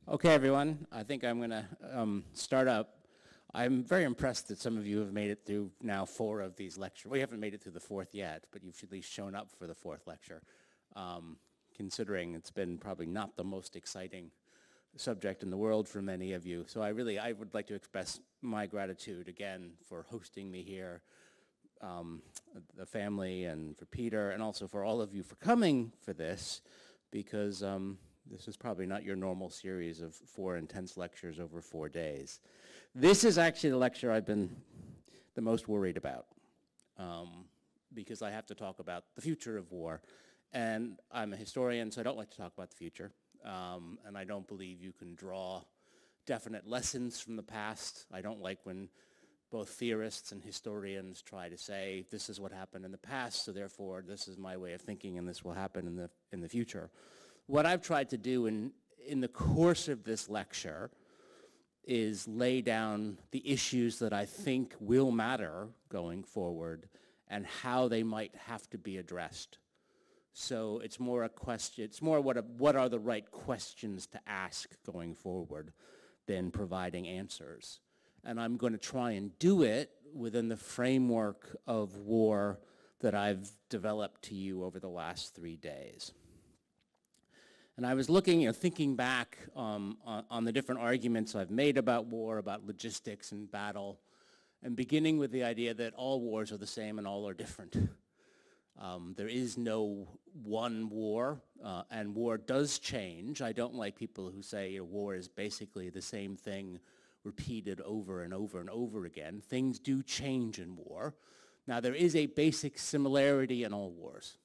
Okay, everyone. I think I'm going to start up. I'm very impressed that some of you have made it through now 4 of these lectures. Well, you haven't made it through the 4th yet, but you've at least shown up for the 4th lecture, considering it's been probably not the most exciting subject in the world for many of you. So I would like to express my gratitude again for hosting me here, the family and for Peter, and also for all of you for coming for this, because this is probably not your normal series of 4 intense lectures over 4 days. This is actually the lecture I've been the most worried about, because I have to talk about the future of war. And I'm a historian, so I don't like to talk about the future. And I don't believe you can draw definite lessons from the past. I don't like when both theorists and historians try to say, this is what happened in the past, so therefore this is my way of thinking and this will happen in the future. What I've tried to do in the course of this lecture is lay down the issues that I think will matter going forward and how they might have to be addressed. So it's more a question, it's more what are the right questions to ask going forward than providing answers. And I'm going to try and do it within the framework of war that I've developed to you over the last 3 days. And I was looking, thinking back on the different arguments I've made about war, about logistics and battle, and beginning with the idea that all wars are the same and all are different. There is no one war, and war does change. I don't like people who say war is basically the same thing repeated over and over and over again. Things do change in war. Now, there is a basic similarity in all wars,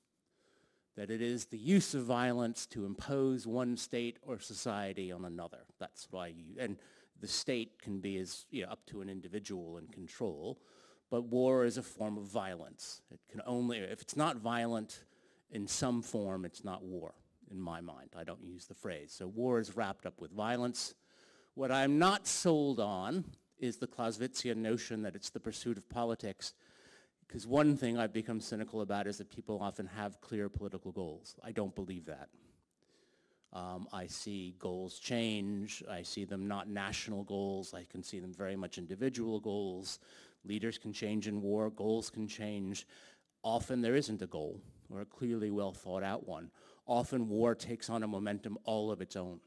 that it is the use of violence to impose one state or society on another. That's why and the state can be up to an individual in control, but war is a form of violence. It can only, if it's not violent in some form, it's not war, in my mind. I don't use the phrase. So war is wrapped up with violence. What I'm not sold on is the Clausewitzian notion that it's the pursuit of politics, because one thing I've become cynical about is that people often have clear political goals. I don't believe that. I see goals change. I see them not national goals. I can see them very much individual goals. Leaders can change in war. Goals can change. Often there isn't a goal or a clearly well thought out one. Often war takes on a momentum all of its own.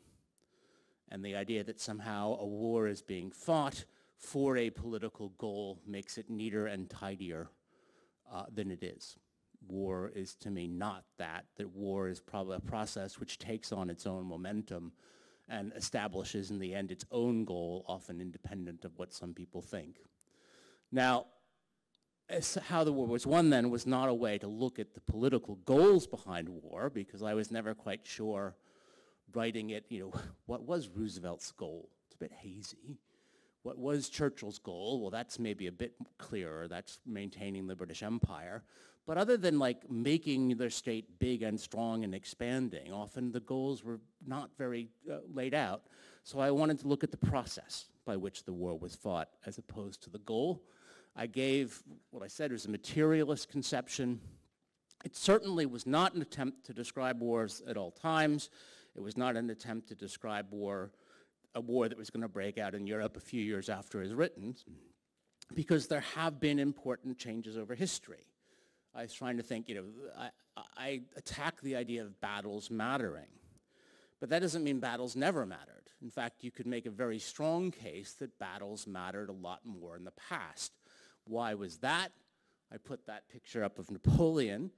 And the idea that somehow a war is being fought for a political goal makes it neater and tidier than it is. War is, to me, not that war is probably a process which takes on its own momentum and establishes in the end its own goal, often independent of what some people think. Now, how the war was won then was not a way to look at the political goals behind war, because I was never quite sure, writing it, what was Roosevelt's goal? It's a bit hazy. What was Churchill's goal? Well, that's maybe a bit clearer. That's maintaining the British Empire. But other than making their state big and strong and expanding, often the goals were not very laid out. So I wanted to look at the process by which the war was fought as opposed to the goal. I gave what I said was a materialist conception. It certainly was not an attempt to describe wars at all times. It was not an attempt to describe a war that was going to break out in Europe a few years after it was written, because there have been important changes over history. I was trying to think, I attack the idea of battles mattering, but that doesn't mean battles never mattered. In fact, you could make a very strong case that battles mattered a lot more in the past. Why was that? I put that picture up of Napoleon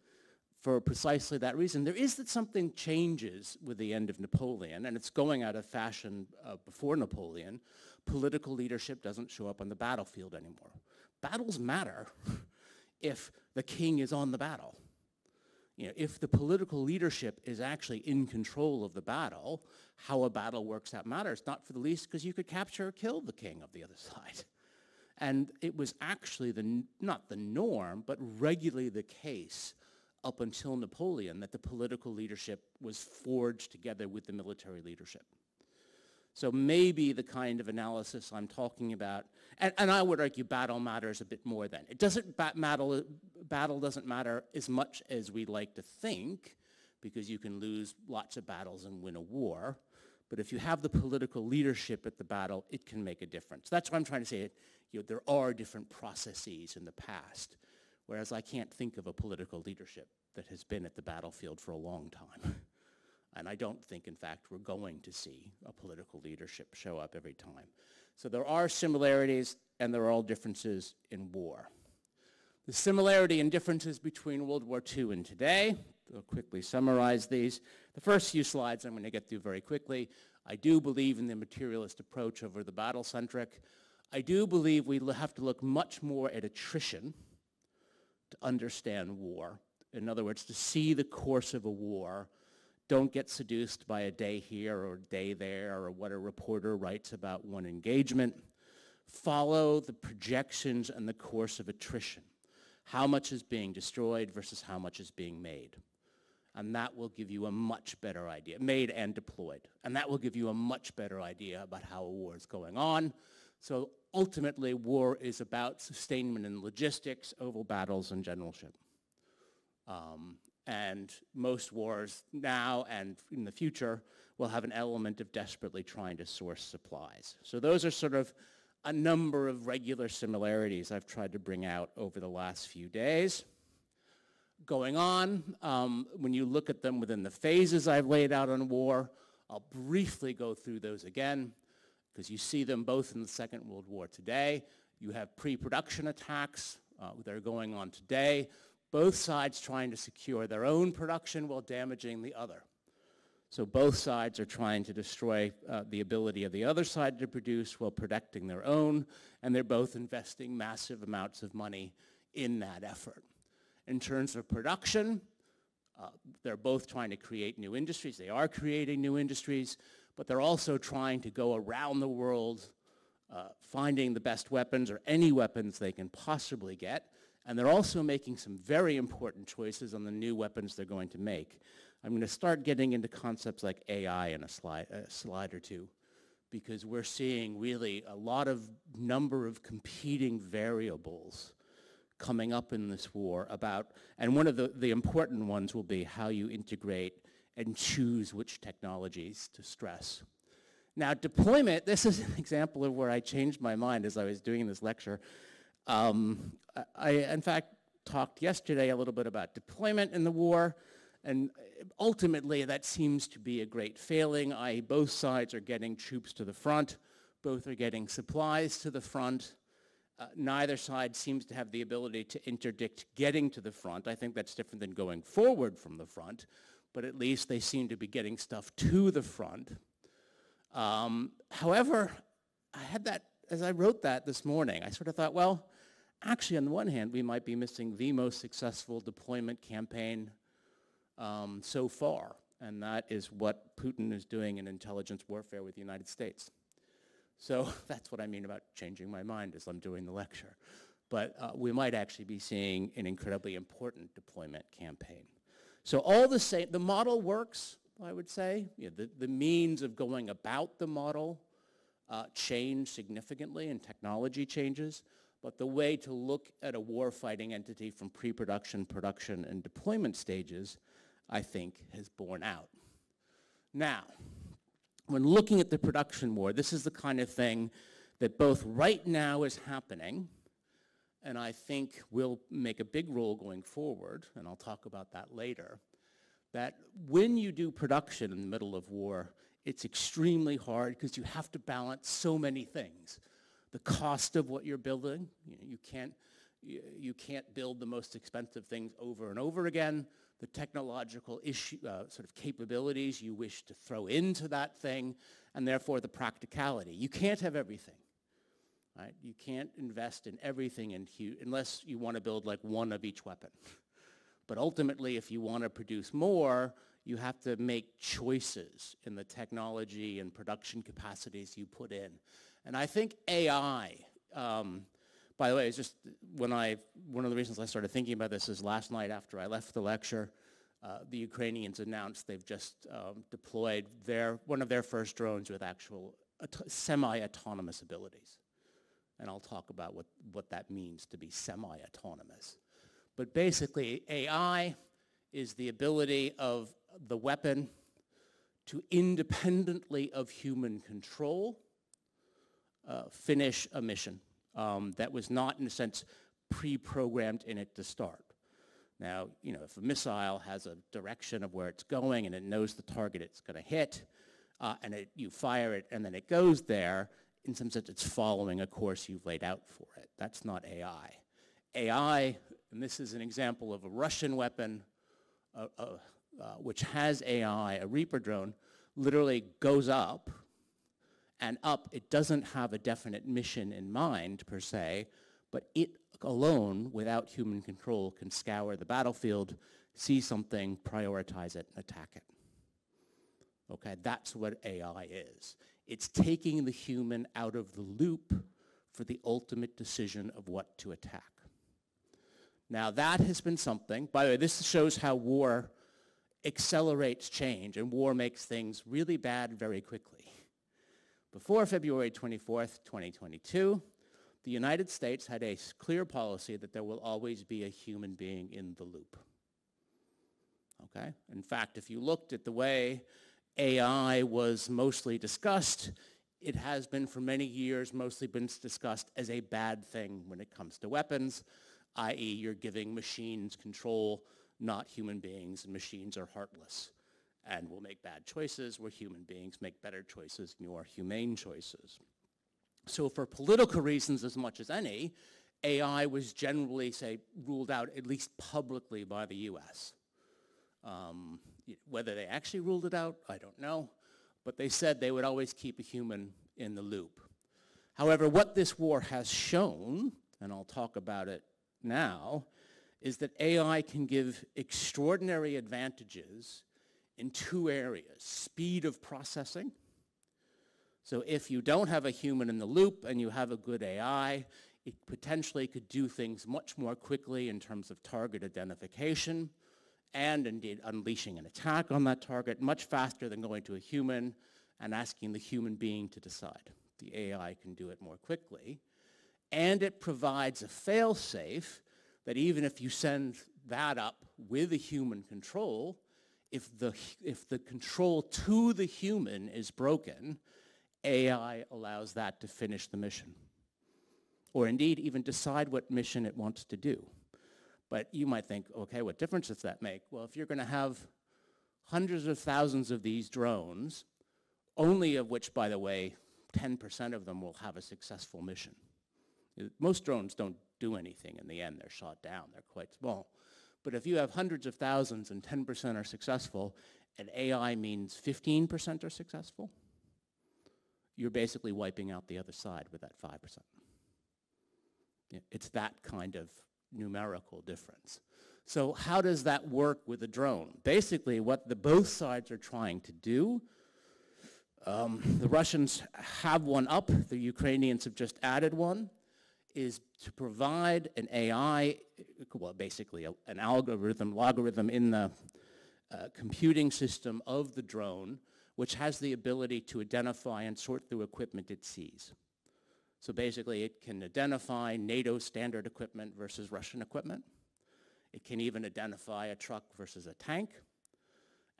for precisely that reason. There is that something changes with the end of Napoleon, and it's going out of fashion before Napoleon. Political leadership doesn't show up on the battlefield anymore. Battles matter if the king is on the battle. If the political leadership is actually in control of the battle, how a battle works out matters, not for the least because you could capture or kill the king of the other side. And it was actually not the norm, but regularly the case up until Napoleon, that the political leadership was forged together with the military leadership. So maybe the kind of analysis I'm talking about, and I would argue battle matters a bit more then. It doesn't battle doesn't matter as much as we like to think, because you can lose lots of battles and win a war. But if you have the political leadership at the battle, it can make a difference. That's what I'm trying to say. There are different processes in the past, whereas I can't think of a political leadership that has been at the battlefield for a long time. And I don't think, in fact, we're going to see a political leadership show up every time. So there are similarities, and there are all differences in war. The similarity and differences between World War II and today, I'll quickly summarize these. The first few slides I'm going to get through very quickly. I do believe in the materialist approach over the battle-centric. I do believe we have to look much more at attrition to understand war. In other words, to see the course of a war. Don't get seduced by a day here or a day there or what a reporter writes about one engagement. Follow the projections and the course of attrition. How much is being destroyed versus how much is being made. And that will give you a much better idea, made and deployed. And that will give you a much better idea about how a war is going on. So ultimately, war is about sustainment and logistics over battles and generalship. And most wars now and in the future will have an element of desperately trying to source supplies. So those are sort of a number of regular similarities I've tried to bring out over the last few days. Going on, when you look at them within the phases I've laid out on war, I'll briefly go through those again, because you see them both in the Second World War today. You have pre-production attacks that are going on today, both sides trying to secure their own production while damaging the other. So both sides are trying to destroy the ability of the other side to produce while protecting their own, and they're both investing massive amounts of money in that effort. In terms of production, they're both trying to create new industries. They are creating new industries, but they're also trying to go around the world finding the best weapons or any weapons they can possibly get. And they're also making some very important choices on the new weapons they're going to make. I'm going to start getting into concepts like AI in a slide or two, because we're seeing really a lot of number of competing variables coming up in this war about, and one of the important ones will be how you integrate and choose which technologies to stress. Now, deployment, this is an example of where I changed my mind as I was doing this lecture. I, in fact, talked yesterday a little bit about deployment in the war, and ultimately that seems to be a great failing. Both sides are getting troops to the front. Both are getting supplies to the front. Neither side seems to have the ability to interdict getting to the front. I think that's different than going forward from the front, but at least they seem to be getting stuff to the front. However, I had that, as I wrote that this morning, I sort of thought, well, actually, on the one hand, we might be missing the most successful deployment campaign so far, and that is what Putin is doing in intelligence warfare with the United States. So that's what I mean about changing my mind as I'm doing the lecture. But we might actually be seeing an incredibly important deployment campaign. So all the same, the model works, I would say. The means of going about the model change significantly, and technology changes. But the way to look at a war-fighting entity from pre-production, production, and deployment stages, I think, has borne out. Now, when looking at the production war, this is the kind of thing that both right now is happening, and I think will make a big role going forward, and I'll talk about that later, that when you do production in the middle of war, it's extremely hard because you have to balance so many things. The cost of what you're building, you can't build the most expensive things over and over again. The technological sort of capabilities you wish to throw into that thing, and therefore the practicality. You can't have everything, right? You can't invest in everything unless you want to build like one of each weapon. But ultimately, if you want to produce more, you have to make choices in the technology and production capacities you put in. And I think AI, by the way, it's just one of the reasons I started thinking about this is last night after I left the lecture, the Ukrainians announced they've just deployed one of their first drones with actual semi-autonomous abilities. And I'll talk about what that means to be semi-autonomous. But basically, AI is the ability of the weapon to independently of human control finish a mission that was not, in a sense, pre-programmed in it to start. Now, you know, if a missile has a direction of where it's going and it knows the target it's going to hit, and you fire it and then it goes there, in some sense it's following a course you've laid out for it. That's not AI. AI, and this is an example of a Russian weapon which has AI, a Reaper drone, literally goes up, and up, it doesn't have a definite mission in mind per se, but it alone, without human control, can scour the battlefield, see something, prioritize it, and attack it. Okay, that's what AI is. It's taking the human out of the loop for the ultimate decision of what to attack. Now that has been something, by the way, this shows how war accelerates change, and war makes things really bad very quickly. Before February 24th, 2022, the United States had a clear policy that there will always be a human being in the loop. Okay? In fact, if you looked at the way AI was mostly discussed, it has been for many years mostly been discussed as a bad thing when it comes to weapons, i.e. you're giving machines control, not human beings, and machines are heartless and will make bad choices where human beings make better choices, more humane choices. So for political reasons as much as any, AI was generally, say, ruled out at least publicly by the US. Whether they actually ruled it out, I don't know, but they said they would always keep a human in the loop. However, what this war has shown, and I'll talk about it now, is that AI can give extraordinary advantages in two areas: speed of processing. So if you don't have a human in the loop and you have a good AI, it potentially could do things much more quickly in terms of target identification and indeed unleashing an attack on that target much faster than going to a human and asking the human being to decide. The AI can do it more quickly. And it provides a fail-safe that even if you send that up with a human control, if the control to the human is broken, AI allows that to finish the mission, or indeed even decide what mission it wants to do. But you might think, okay, what difference does that make? Well, if you're going to have hundreds of thousands of these drones, only of which, by the way, 10% of them will have a successful mission. Most drones don't do anything in the end. They're shot down. They're quite small. But if you have hundreds of thousands and 10% are successful, and AI means 15% are successful, you're basically wiping out the other side with that 5%. It's that kind of numerical difference. So how does that work with a drone? Basically, what both sides are trying to do, the Russians have one up, the Ukrainians have just added one, is to provide an AI, well, basically an logarithm in the computing system of the drone, which has the ability to identify and sort through equipment it sees. So basically, it can identify NATO standard equipment versus Russian equipment. It can even identify a truck versus a tank.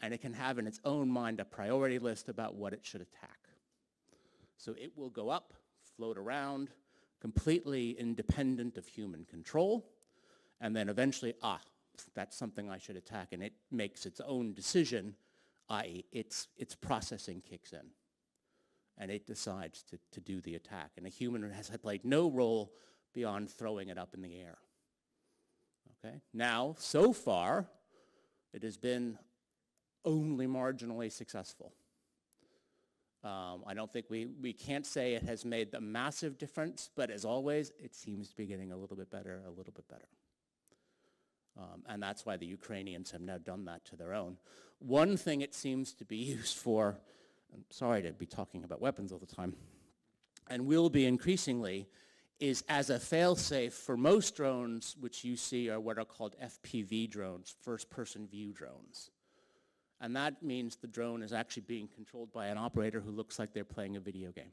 And it can have in its own mind a priority list about what it should attack. So it will go up, float around, completely independent of human control, and then eventually, that's something I should attack, and it makes its own decision, i.e. its processing kicks in, and it decides to do the attack. And a human has played no role beyond throwing it up in the air. Okay? Now, so far, it has been only marginally successful. I don't think we can't say it has made a massive difference, but as always, it seems to be getting a little bit better, a little bit better. And that's why the Ukrainians have now done that to their own. One thing it seems to be used for, I'm sorry to be talking about weapons all the time, and will be increasingly, is as a fail-safe for most drones, which you see are what are called FPV drones, first-person view drones. And that means the drone is actually being controlled by an operator who looks like they're playing a video game.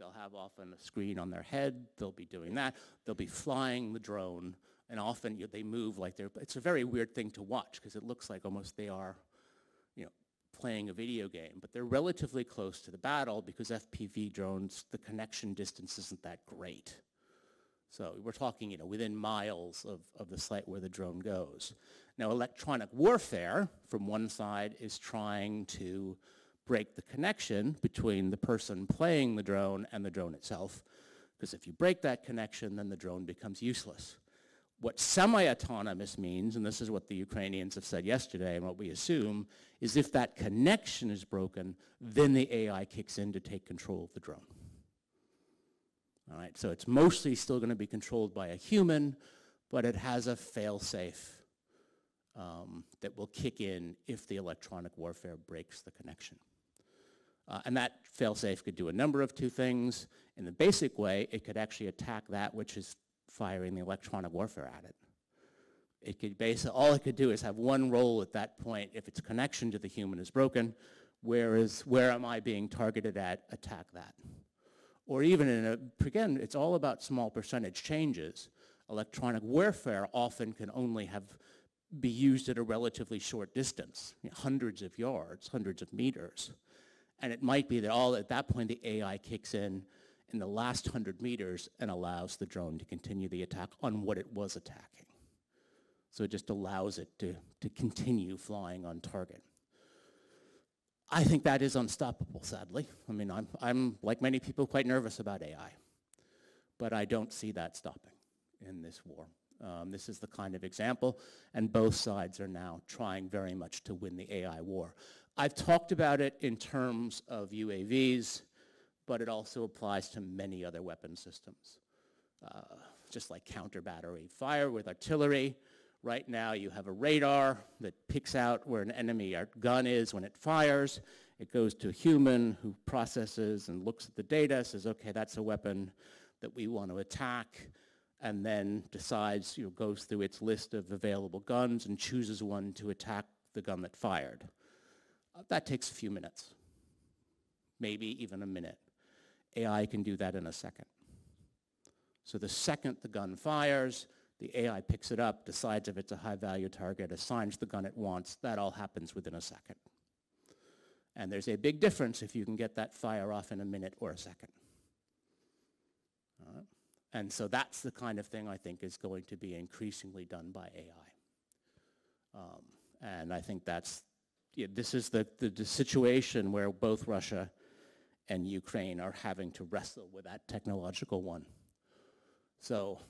They'll have often a screen on their head. They'll be doing that. They'll be flying the drone, and often they move like they're, it's a very weird thing to watch because it looks like almost they are, playing a video game, but they're relatively close to the battle because FPV drones, the connection distance isn't that great. So we're talking, within miles of the site where the drone goes. Now, electronic warfare, from one side, is trying to break the connection between the person playing the drone and the drone itself, because if you break that connection, then the drone becomes useless. What semi-autonomous means, and this is what the Ukrainians have said yesterday, and what we assume, is if that connection is broken, then the AI kicks in to take control of the drone. All right, so it's mostly still going to be controlled by a human, but it has a fail-safe that will kick in if the electronic warfare breaks the connection. And that fail-safe could do a number of two things. In the basic way, it could actually attack that which is firing the electronic warfare at it. It could all it could do is have one role at that point. If its connection to the human is broken, where am I being targeted at? Attack that. Or even again, it's all about small percentage changes. Electronic warfare often can only be used at a relatively short distance, hundreds of yards, hundreds of meters. And it might be that at that point the AI kicks in the last 100 meters and allows the drone to continue the attack on what it was attacking. So it just allows it to continue flying on target. I think that is unstoppable, sadly. I mean, I'm, like many people, quite nervous about AI. But I don't see that stopping in this war. This is the kind of example, and both sides are now trying very much to win the AI war. I've talked about it in terms of UAVs, but it also applies to many other weapon systems. Just like counter-battery fire with artillery. Right now you have a radar that picks out where an enemy gun is when it fires. It goes to a human who processes and looks at the data, says, okay, that's a weapon that we want to attack, and then decides, goes through its list of available guns and chooses one to attack the gun that fired. That takes a few minutes, maybe even a minute. AI can do that in a second. So the second the gun fires, the AI picks it up, decides if it's a high-value target, assigns the gun it wants. That all happens within a second. And there's a big difference if you can get that fire off in a minute or a second. And so that's the kind of thing I think is going to be increasingly done by AI. And I think this is the situation where both Russia and Ukraine are having to wrestle with that technological one. So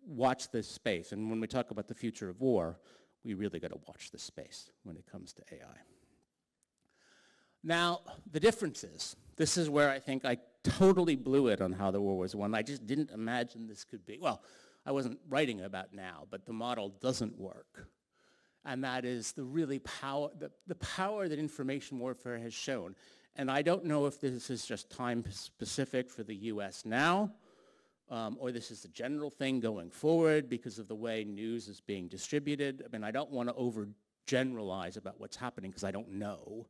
watch this space. And when we talk about the future of war, we really got to watch this space when it comes to AI. Now, the differences. This is where I think I totally blew it on how the war was won. I just didn't imagine this could be. Well, I wasn't writing about now, but the model doesn't work. And that is the power that information warfare has shown. And I don't know if this is just time specific for the US now, or this is the general thing going forward because of the way news is being distributed. I mean, I don't want to overgeneralize about what's happening because I don't know.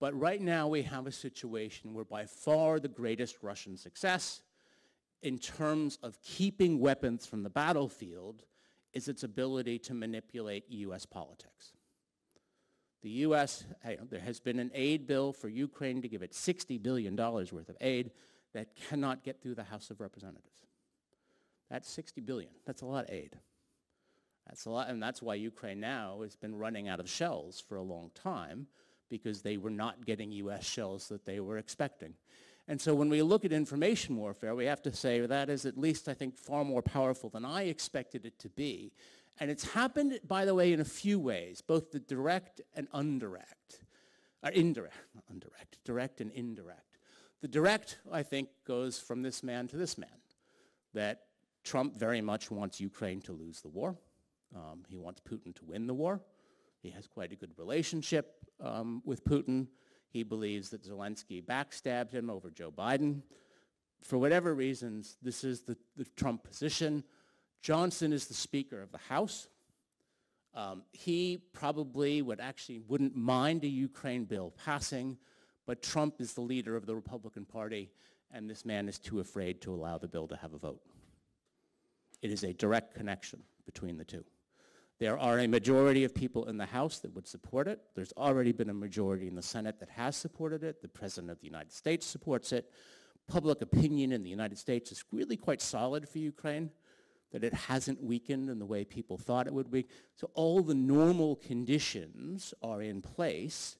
But right now we have a situation where by far the greatest Russian success in terms of keeping weapons from the battlefield is its ability to manipulate US politics. The US, there has been an aid bill for Ukraine to give it $60 billion worth of aid that cannot get through the House of Representatives. That's $60 billion. That's a lot of aid. That's a lot, and that's why Ukraine now has been running out of shells for a long time, because they were not getting US shells that they were expecting. And so when we look at information warfare, we have to say that is at least, I think, far more powerful than I expected it to be. And it's happened, by the way, in a few ways, both the direct and indirect, not indirect, direct and indirect. The direct, I think, goes from this man to this man, that Trump very much wants Ukraine to lose the war. He wants Putin to win the war. He has quite a good relationship with Putin. He believes that Zelensky backstabbed him over Joe Biden. For whatever reasons, this is the Trump position. Johnson is the Speaker of the House. He probably wouldn't mind a Ukraine bill passing, but Trump is the leader of the Republican Party, and this man is too afraid to allow the bill to have a vote. It is a direct connection between the two. There are a majority of people in the House that would support it. There's already been a majority in the Senate that has supported it. The President of the United States supports it. Public opinion in the United States is really quite solid for Ukraine, that it hasn't weakened in the way people thought it would be. So all the normal conditions are in place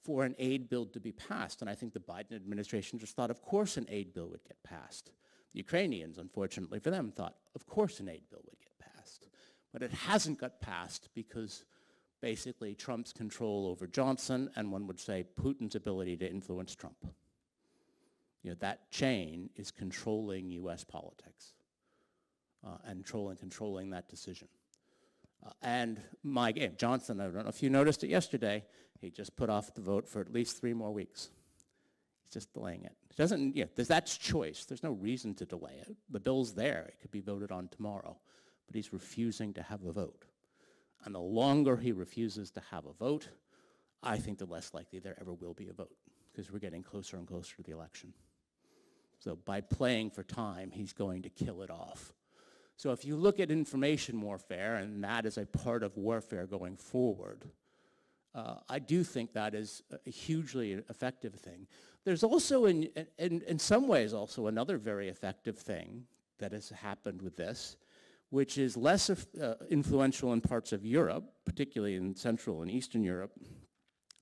for an aid bill to be passed. And I think the Biden administration just thought, of course an aid bill would get passed. The Ukrainians, unfortunately for them, thought, of course an aid bill would get passed. But it hasn't got passed because basically Trump's control over Johnson, and one would say Putin's ability to influence Trump. You know, that chain is controlling US politics and controlling that decision. And Johnson, I don't know if you noticed it yesterday, he just put off the vote for at least 3 more weeks. He's just delaying it. It doesn't, that's choice. There's no reason to delay it. The bill's there. It could be voted on tomorrow. But he's refusing to have a vote. And the longer he refuses to have a vote, I think the less likely there ever will be a vote, because we're getting closer and closer to the election. So by playing for time, he's going to kill it off. So if you look at information warfare, and that is a part of warfare going forward, I do think that is a hugely effective thing. There's also, in some ways, also another very effective thing that has happened with this, which is less influential in parts of Europe, particularly in Central and Eastern Europe,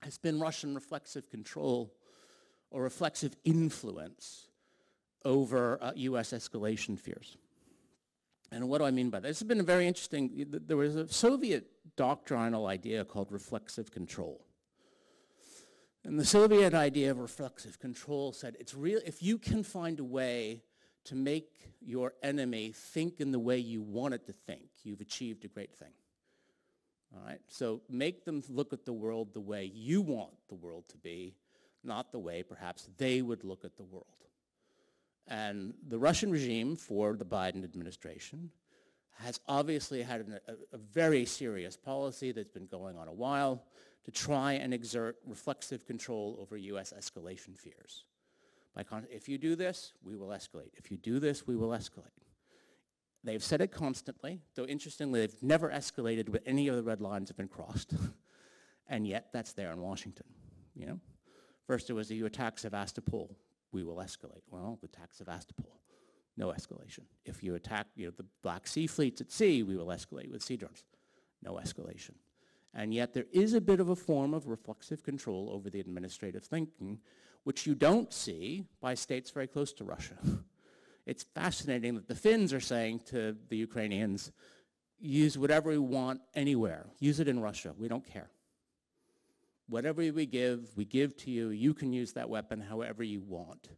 has been Russian reflexive control or reflexive influence over US escalation fears. And what do I mean by that? This has been a very interesting, there was a Soviet doctrinal idea called reflexive control. And the Soviet idea of reflexive control said, it's real, if you can find a way to make your enemy think in the way you want it to think, you've achieved a great thing. All right? So make them look at the world the way you want the world to be, not the way perhaps they would look at the world. And the Russian regime for the Biden administration has obviously had a very serious policy that's been going on a while to try and exert reflexive control over US escalation fears. If you do this, we will escalate. If you do this, we will escalate. They've said it constantly, though interestingly, they've never escalated when any of the red lines have been crossed. And yet, that's there in Washington, you know? First, it was you attack Sevastopol, we will escalate. Well, the attack Sevastopol, no escalation. If you attack the Black Sea fleets at sea, we will escalate with sea drones, no escalation. And yet, there is a bit of a form of reflexive control over the administrative thinking, which you don't see by states very close to Russia. It's fascinating that the Finns are saying to the Ukrainians, use whatever we want anywhere. Use it in Russia. We don't care. Whatever we give to you. You can use that weapon however you want.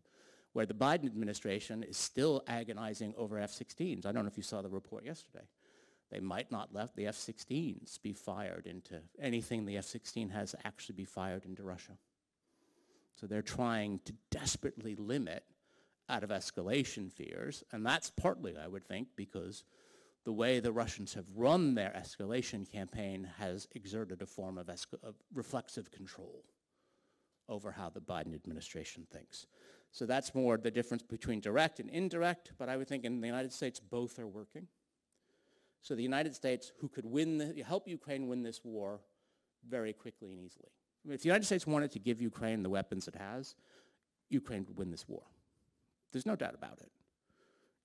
Where the Biden administration is still agonizing over F-16s. I don't know if you saw the report yesterday. They might not let the F-16s be fired into anything the F-16 has actually be fired into Russia. So they're trying to desperately limit out of escalation fears, and that's partly, I would think, because the way the Russians have run their escalation campaign has exerted a form of reflexive control over how the Biden administration thinks. So that's more the difference between direct and indirect, but I would think in the United States both are working. So the United States, who could help Ukraine win this war very quickly and easily. I mean, if the United States wanted to give Ukraine the weapons it has, Ukraine would win this war. There's no doubt about it.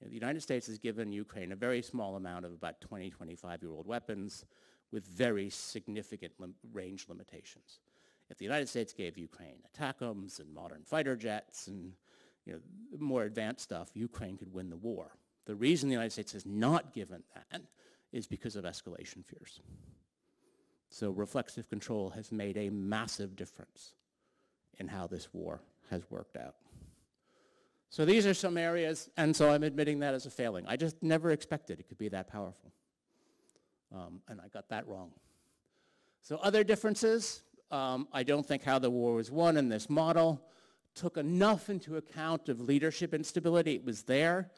The United States has given Ukraine a very small amount of about 20, 25-year-old weapons with very significant range limitations. If the United States gave Ukraine ATACMS and modern fighter jets and more advanced stuff, Ukraine could win the war. The reason the United States has not given that is because of escalation fears. So reflexive control has made a massive difference in how this war has worked out. So these are some areas, and so I'm admitting that as a failing. I just never expected it could be that powerful. And I got that wrong. So other differences, I don't think how the war was won in this model took enough into account of leadership instability. It was there,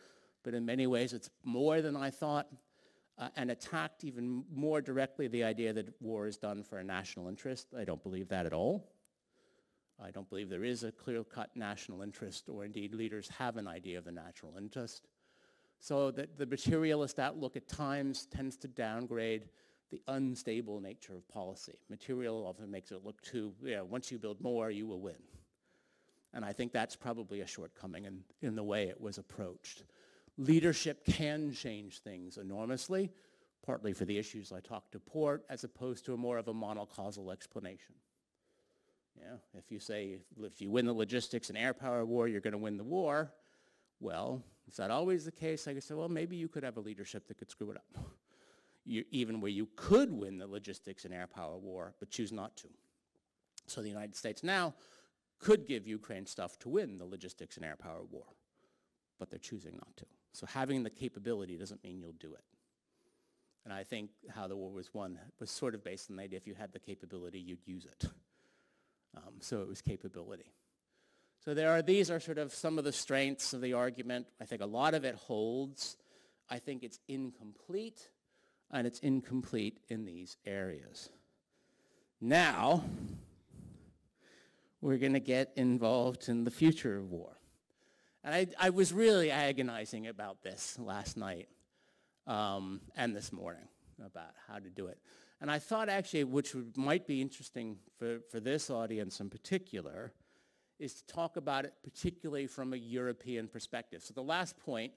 but in many ways it's more than I thought, and attacked even more directly the idea that war is done for a national interest. I don't believe that at all. I don't believe there is a clear-cut national interest, or indeed leaders have an idea of the national interest. So that the materialist outlook at times tends to downgrade the unstable nature of policy. Material often makes it look too, once you build more, you will win. And I think that's probably a shortcoming in the way it was approached. Leadership can change things enormously, partly for the issues I talked to Port, as opposed to more of a monocausal explanation. If you say, if you win the logistics and air power war, you're going to win the war, well, is that always the case? I could say, well, maybe you could have a leadership that could screw it up. Even where you could win the logistics and air power war, but choose not to. So the United States now could give Ukraine stuff to win the logistics and air power war, but they're choosing not to. So having the capability doesn't mean you'll do it. And I think how the war was won was sort of based on the idea if you had the capability, you'd use it. So it was capability. So these are sort of some of the strengths of the argument. I think a lot of it holds. I think it's incomplete, and it's incomplete in these areas. Now, we're going to get involved in the future of war. And I was really agonizing about this last night and this morning about how to do it. And I thought actually, which might be interesting for this audience in particular, is to talk about it particularly from a European perspective. So the last point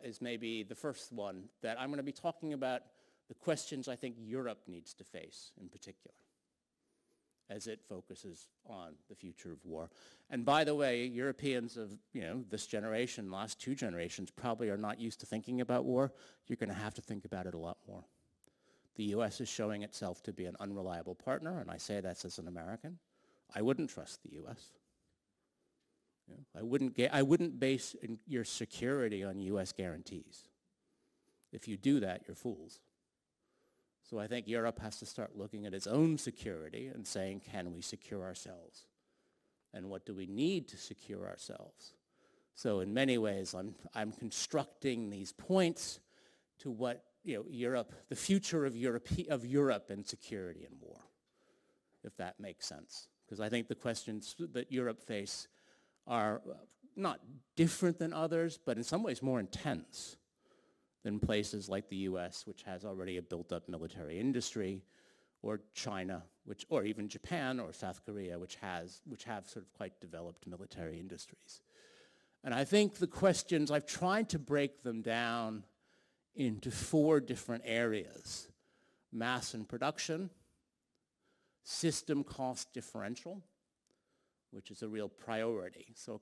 is maybe the first one, that I'm going to be talking about the questions I think Europe needs to face in particular as it focuses on the future of war. And by the way, Europeans of this generation, last two generations, probably are not used to thinking about war. You're going to have to think about it a lot more. The U.S. is showing itself to be an unreliable partner, and I say that as an American. I wouldn't trust the U.S. I wouldn't base your security on U.S. guarantees. If you do that, you're fools. So I think Europe has to start looking at its own security and saying, can we secure ourselves? And what do we need to secure ourselves? So in many ways, I'm constructing these points to what Europe, the future of Europe and security and war, if that makes sense. Because I think the questions that Europe face are not different than others, but in some ways more intense than places like the U.S., which has already a built-up military industry, or China, or even Japan or South Korea, which have sort of quite developed military industries. And I think the questions, I've tried to break them down into 4 different areas: mass and production, system cost differential, which is a real priority. So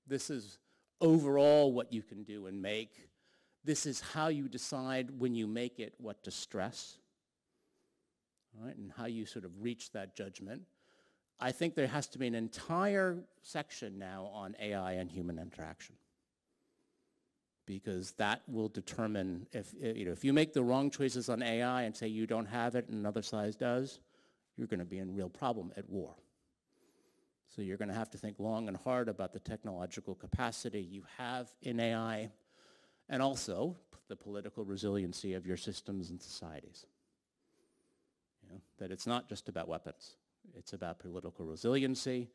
this is overall what you can do and make. This is how you decide when you make it what to stress, right, and how you sort of reach that judgment. I think there has to be an entire section now on AI and human interaction, because that will determine if you make the wrong choices on AI and say you don't have it and another side does, you're going to be in real problem at war. So you're going to have to think long and hard about the technological capacity you have in AI, and also the political resiliency of your systems and societies. That it's not just about weapons. It's about political resiliency.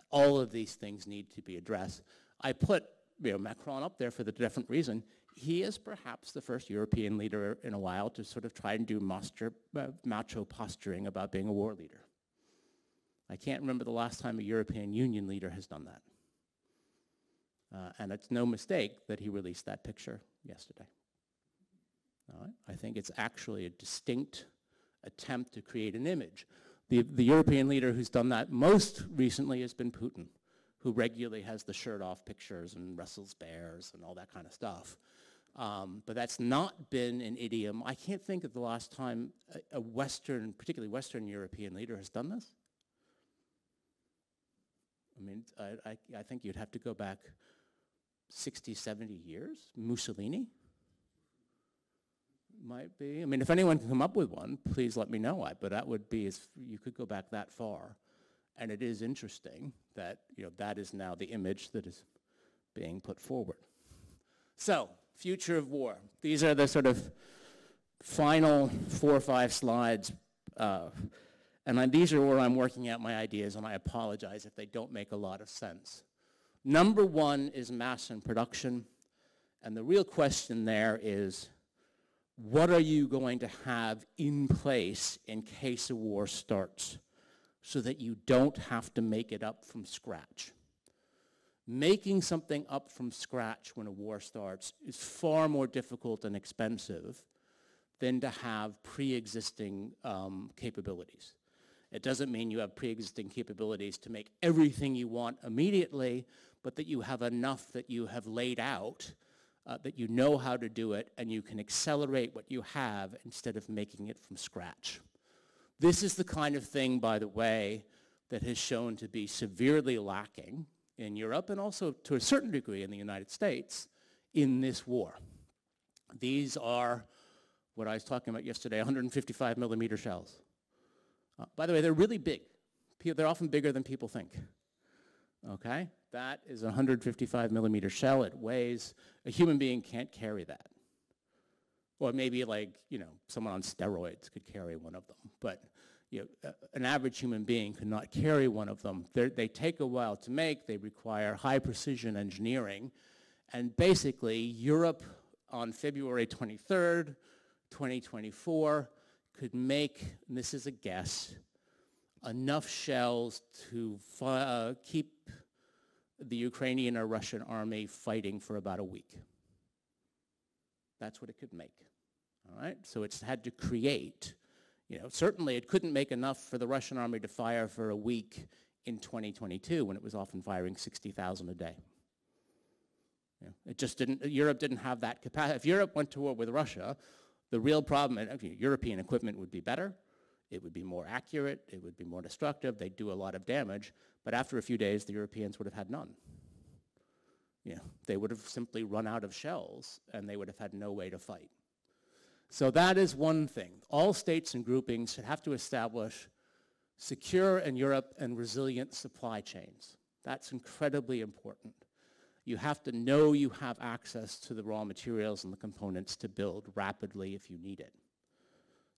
All of these things need to be addressed. I put Macron up there for the different reason. He is perhaps the first European leader in a while to sort of try and do macho posturing about being a war leader. I can't remember the last time a European Union leader has done that. And it's no mistake that he released that picture yesterday. All right? I think it's actually a distinct attempt to create an image. The European leader who's done that most recently has been Putin, who regularly has the shirt-off pictures and wrestles bears and all that kind of stuff. But that's not been an idiom. I can't think of the last time a Western, particularly Western European leader has done this. I mean, I think you'd have to go back 60, 70 years. Mussolini might be. I mean, if anyone can come up with one, please let me know. But that would be, you could go back that far. And it is interesting that, that is now the image that is being put forward. So, future of war. These are the sort of final 4 or 5 slides. And these are where I'm working out my ideas, and I apologize if they don't make a lot of sense. Number 1 is mass and production. And the real question there is, what are you going to have in place in case a war starts so that you don't have to make it up from scratch? Making something up from scratch when a war starts is far more difficult and expensive than to have pre-existing capabilities. It doesn't mean you have pre-existing capabilities to make everything you want immediately, but that you have enough that you have laid out, that you know how to do it, and you can accelerate what you have instead of making it from scratch. This is the kind of thing, by the way, that has shown to be severely lacking in Europe and also to a certain degree in the United States in this war. These are what I was talking about yesterday, 155 millimeter shells. By the way, they're really big. They're often bigger than people think. Okay? That is a 155 millimeter shell. It weighs, a human being can't carry that. Or maybe like, someone on steroids could carry one of them. But an average human being could not carry one of them. They take a while to make. They require high precision engineering. And basically, Europe on February 23rd, 2024, could make, and this is a guess, enough shells to keep the Ukrainian or Russian army fighting for about a week. That's what it could make. All right? So it's had to create, certainly it couldn't make enough for the Russian army to fire for a week in 2022 when it was often firing 60,000 a day. It just didn't, Europe didn't have that capacity. If Europe went to war with Russia, the real problem, European equipment would be better, it would be more accurate, it would be more destructive, they'd do a lot of damage, but after a few days, the Europeans would have had none. They would have simply run out of shells, and they would have had no way to fight. So that is one thing. All states and groupings should have to establish secure in Europe and resilient supply chains. That's incredibly important. You have to know you have access to the raw materials and the components to build rapidly if you need it.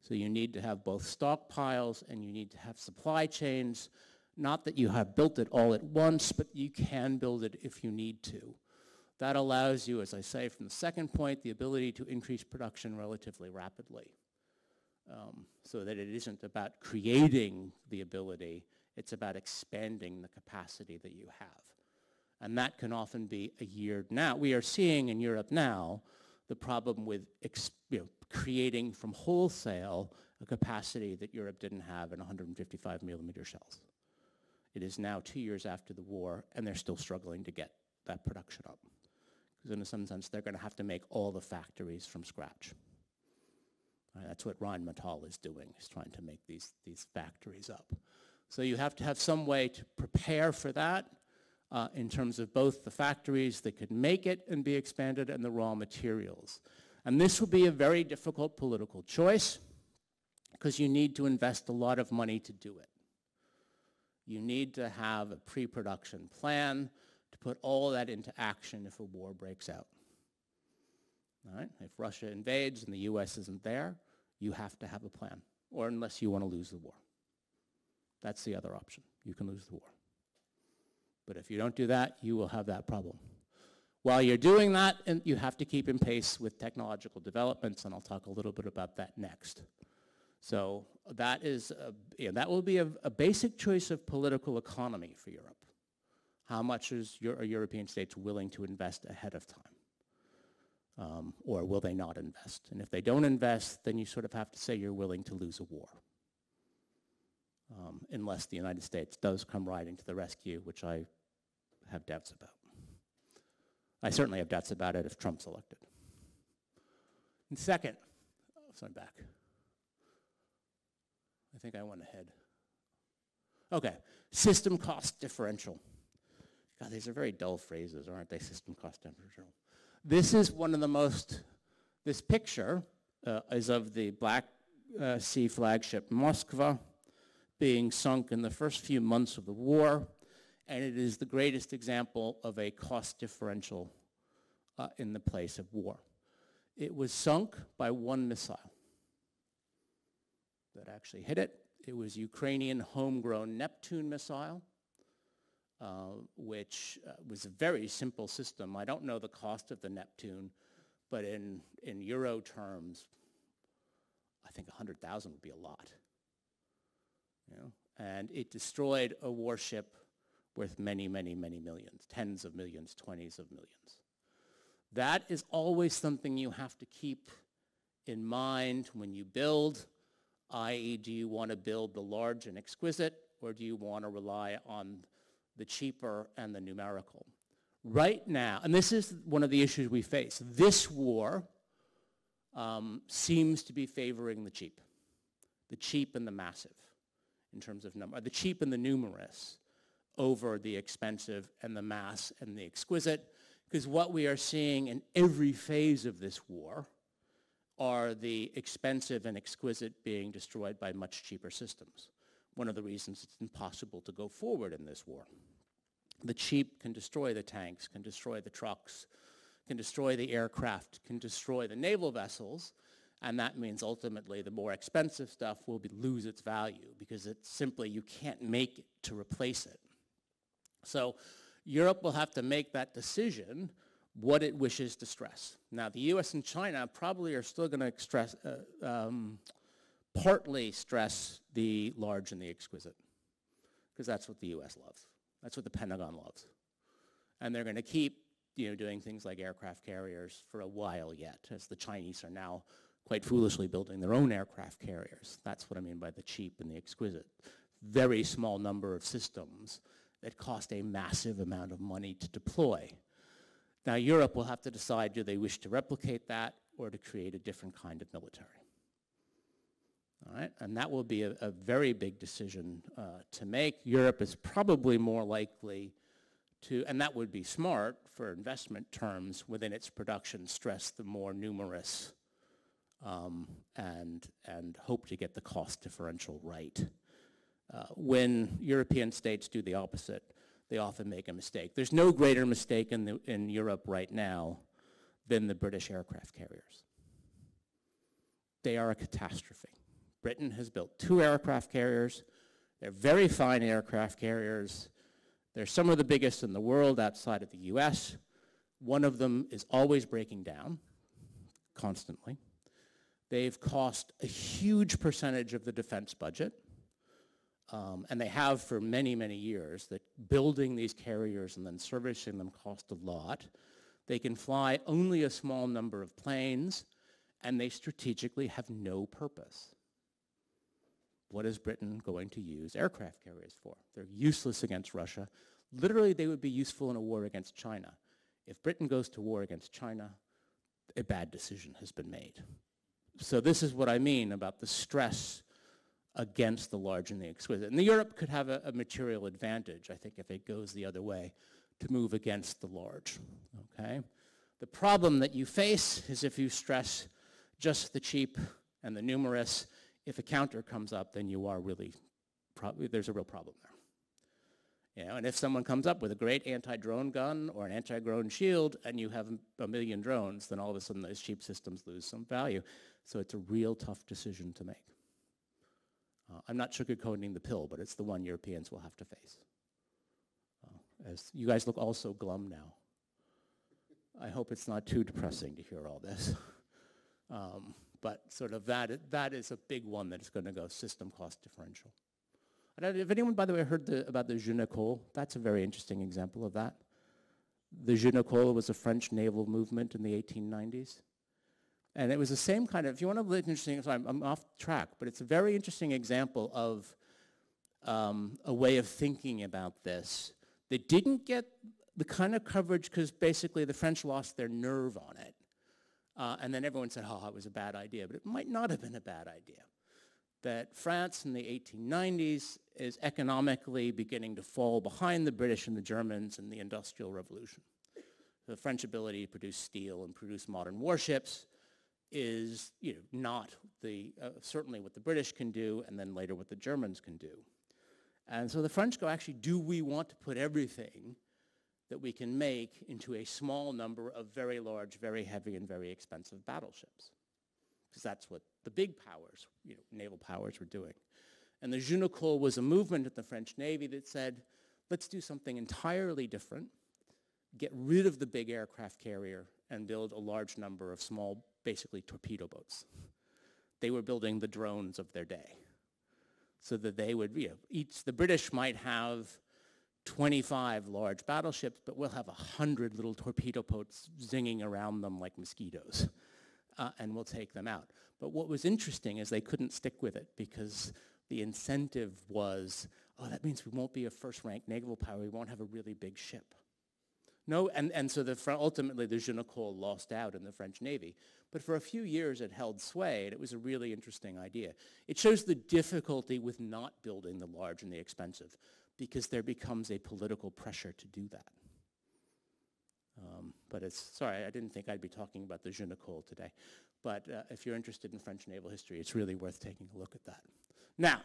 So you need to have both stockpiles and you need to have supply chains. Not that you have built it all at once, but you can build it if you need to. That allows you, as I say from the second point, the ability to increase production relatively rapidly. So that it isn't about creating the ability, it's about expanding the capacity that you have. And that can often be a year. Now, we are seeing in Europe now the problem with creating from wholesale a capacity that Europe didn't have in 155 millimeter shells. It is now 2 years after the war, and they're still struggling to get that production up. Because in some sense, they're going to have to make all the factories from scratch. That's what Rheinmetall is doing, is trying to make these factories up. So you have to have some way to prepare for that, in terms of both the factories that could make it and be expanded and the raw materials. And this will be a very difficult political choice because you need to invest a lot of money to do it. You need to have a pre-production plan to put all that into action if a war breaks out. All right? If Russia invades and the US isn't there, you have to have a plan, or unless you want to lose the war. That's the other option. You can lose the war. But if you don't do that, you will have that problem. While you're doing that, and you have to keep in pace with technological developments, and I'll talk a little bit about that next. So that is, that will be a basic choice of political economy for Europe. How much is European states willing to invest ahead of time? Or will they not invest? And if they don't invest, then you sort of have to say you're willing to lose a war. Unless the United States does come riding to the rescue, which I have doubts about. I certainly have doubts about it if Trump's elected. And second, sorry, back. I think I went ahead. Okay, system cost differential. God, these are very dull phrases, aren't they? System cost differential. This is one of the most, this picture is of the Black Sea flagship Moskva being sunk in the first few months of the war, and it is the greatest example of a cost differential in the place of war. It was sunk by one missile that actually hit it. It was Ukrainian homegrown Neptune missile, which was a very simple system. I don't know the cost of the Neptune, but in euro terms, I think 100,000 would be a lot. You know? And it destroyed a warship worth many, many, many millions, tens of millions, 20s of millions. That is always something you have to keep in mind when you build, i.e., do you want to build the large and exquisite, or do you want to rely on the cheaper and the numerical? Right now, and this is one of the issues we face, this war seems to be favoring the cheap and the massive in terms of number, the cheap and the numerous over the expensive and the mass and the exquisite, because what we are seeing in every phase of this war are the expensive and exquisite being destroyed by much cheaper systems. One of the reasons it's impossible to go forward in this war. The cheap can destroy the tanks, can destroy the trucks, can destroy the aircraft, can destroy the naval vessels, and that means ultimately the more expensive stuff will lose its value because it's simply, you can't make it to replace it. So Europe will have to make that decision what it wishes to stress. Now, the US and China probably are still going to partly stress the large and the exquisite, because that's what the US loves. That's what the Pentagon loves. And they're going to keep doing things like aircraft carriers for a while yet, as the Chinese are now quite foolishly building their own aircraft carriers. That's what I mean by the cheap and the exquisite. Very small number of systems that cost a massive amount of money to deploy. Now, Europe will have to decide, do they wish to replicate that or to create a different kind of military? All right, and that will be a very big decision to make. Europe is probably more likely to, and that would be smart for investment terms within its production, stress the more numerous and hope to get the cost differential right. When European states do the opposite, they often make a mistake. There's no greater mistake in Europe right now than the British aircraft carriers. They are a catastrophe. Britain has built 2 aircraft carriers. They're very fine aircraft carriers. They're some of the biggest in the world outside of the US. One of them is always breaking down, constantly. They've cost a huge percentage of the defense budget. And they have for many, many years, that building these carriers and then servicing them cost a lot. They can fly only a small number of planes, and they strategically have no purpose. What is Britain going to use aircraft carriers for? They're useless against Russia. Literally, they would be useful in a war against China. If Britain goes to war against China, a bad decision has been made. So this is what I mean about the stress against the large and the exquisite. And Europe could have a material advantage, I think, if it goes the other way, to move against the large, okay? The problem that you face is if you stress just the cheap and the numerous, if a counter comes up, then you are really, there's a real problem there. And if someone comes up with a great anti-drone gun or an anti-drone shield and you have a million drones, then all of a sudden those cheap systems lose some value. So it's a real tough decision to make. I'm not sugarcoating the pill, but it's the one Europeans will have to face. As you guys look all so glum now. I hope it's not too depressing to hear all this. But sort of that is a big one that is going to go system cost differential. If anyone, by the way, heard about the Générosité, that's a very interesting example of that. The Générosité was a French naval movement in the 1890s. And it was the same kind of, if you want to look interesting, sorry, I'm off track, but it's a very interesting example of a way of thinking about this that didn't get the kind of coverage because basically the French lost their nerve on it. And then everyone said, oh, it was a bad idea, but it might not have been a bad idea. That France in the 1890s is economically beginning to fall behind the British and the Germans in the Industrial Revolution. The French ability to produce steel and produce modern warships is not certainly what the British can do, and then later what the Germans can do. And so the French go, actually, do we want to put everything that we can make into a small number of very large, very heavy, and very expensive battleships? Because that's what the big powers, naval powers, were doing. And the Générosité was a movement at the French Navy that said, let's do something entirely different, get rid of the big aircraft carrier, and build a large number of small, basically torpedo boats they were building the drones of their day. So that they would, the British might have 25 large battleships, but we'll have 100 little torpedo boats zinging around them like mosquitoes, and we'll take them out. But what was interesting is they couldn't stick with it because the incentive was, oh, that means we won't be a first-rank naval power, we won't have a really big ship. No, and so ultimately the Générosité lost out in the French Navy. But for a few years it held sway, and it was a really interesting idea. It shows the difficulty with not building the large and the expensive, because there becomes a political pressure to do that. But sorry, I didn't think I'd be talking about the Générosité today. But if you're interested in French naval history, it's really worth taking a look at that. Now,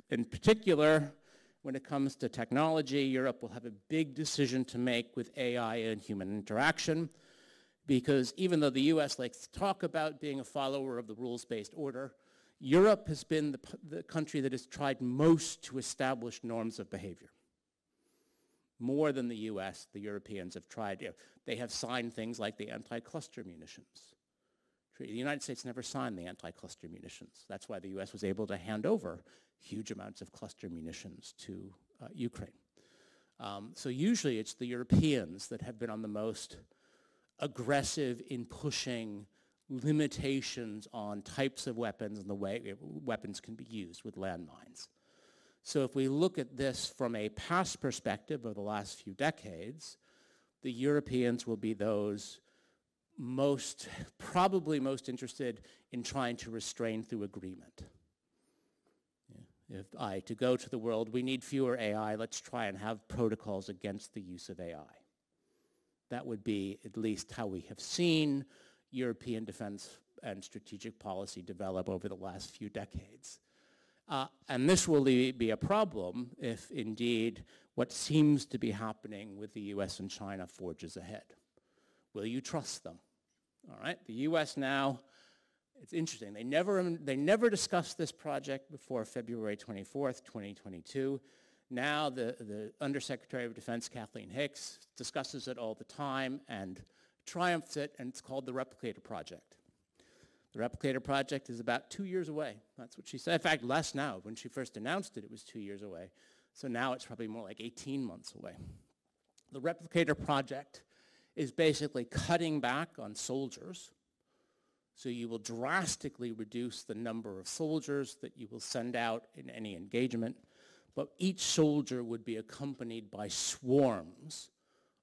in particular, when it comes to technology, Europe will have a big decision to make with AI and human interaction, because even though the US likes to talk about being a follower of the rules-based order, Europe has been the country that has tried most to establish norms of behavior. More than the US, the Europeans have tried. They have signed things like the anti-cluster munitions treaty. The United States never signed the anti-cluster munitions. That's why the US was able to hand over huge amounts of cluster munitions to Ukraine. So usually it's the Europeans that have been on the most aggressive in pushing limitations on types of weapons and the way weapons can be used with landmines. So if we look at this from a past perspective of the last few decades, the Europeans will be those probably most interested in trying to restrain through agreement. To go to the world, we need fewer AI, let's try and have protocols against the use of AI. That would be at least how we have seen European defense and strategic policy develop over the last few decades. And this will be a problem if indeed what seems to be happening with the US and China forges ahead. Will you trust them? All right, the US now, it's interesting, they never discussed this project before February 24th, 2022. Now the Undersecretary of Defense, Kathleen Hicks, discusses it all the time and triumphs it, and it's called the Replicator Project. The Replicator Project is about 2 years away. That's what she said. In fact, less now. When she first announced it, it was 2 years away. So now it's probably more like 18 months away. The Replicator Project is basically cutting back on soldiers. So you will drastically reduce the number of soldiers that you will send out in any engagement, but each soldier would be accompanied by swarms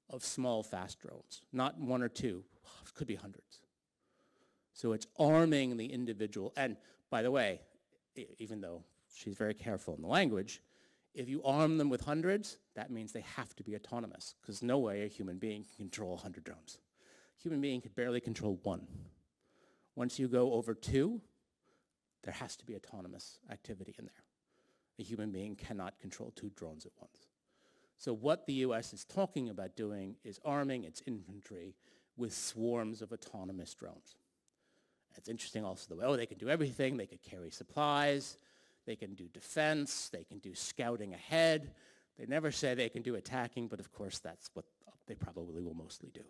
of small fast drones, not one or two, it could be hundreds. So it's arming the individual, and by the way, even though she's very careful in the language, if you arm them with hundreds, that means they have to be autonomous, because no way a human being can control 100 drones. A human being can barely control one. Once you go over two, there has to be autonomous activity in there. A human being cannot control 2 drones at once. So what the US is talking about doing is arming its infantry with swarms of autonomous drones. It's interesting also the way, they can do everything. They could carry supplies. They can do defense. They can do scouting ahead. They never say they can do attacking, but of course that's what they probably will mostly do.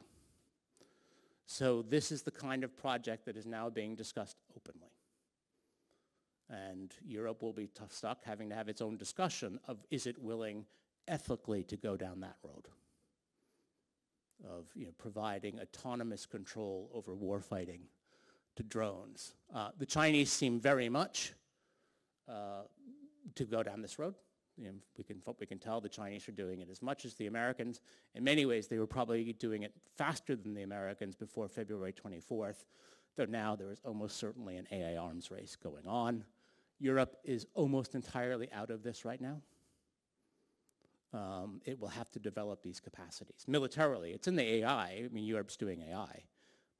So this is the kind of project that is now being discussed openly. And Europe will be stuck having to have its own discussion of, is it willing ethically to go down that road of providing autonomous control over warfighting to drones. The Chinese seem very much to go down this road. We can tell the Chinese are doing it as much as the Americans. In many ways, they were probably doing it faster than the Americans before February 24th, though now there is almost certainly an AI arms race going on. Europe is almost entirely out of this right now. It will have to develop these capacities. Militarily, it's in the AI. I mean, Europe's doing AI,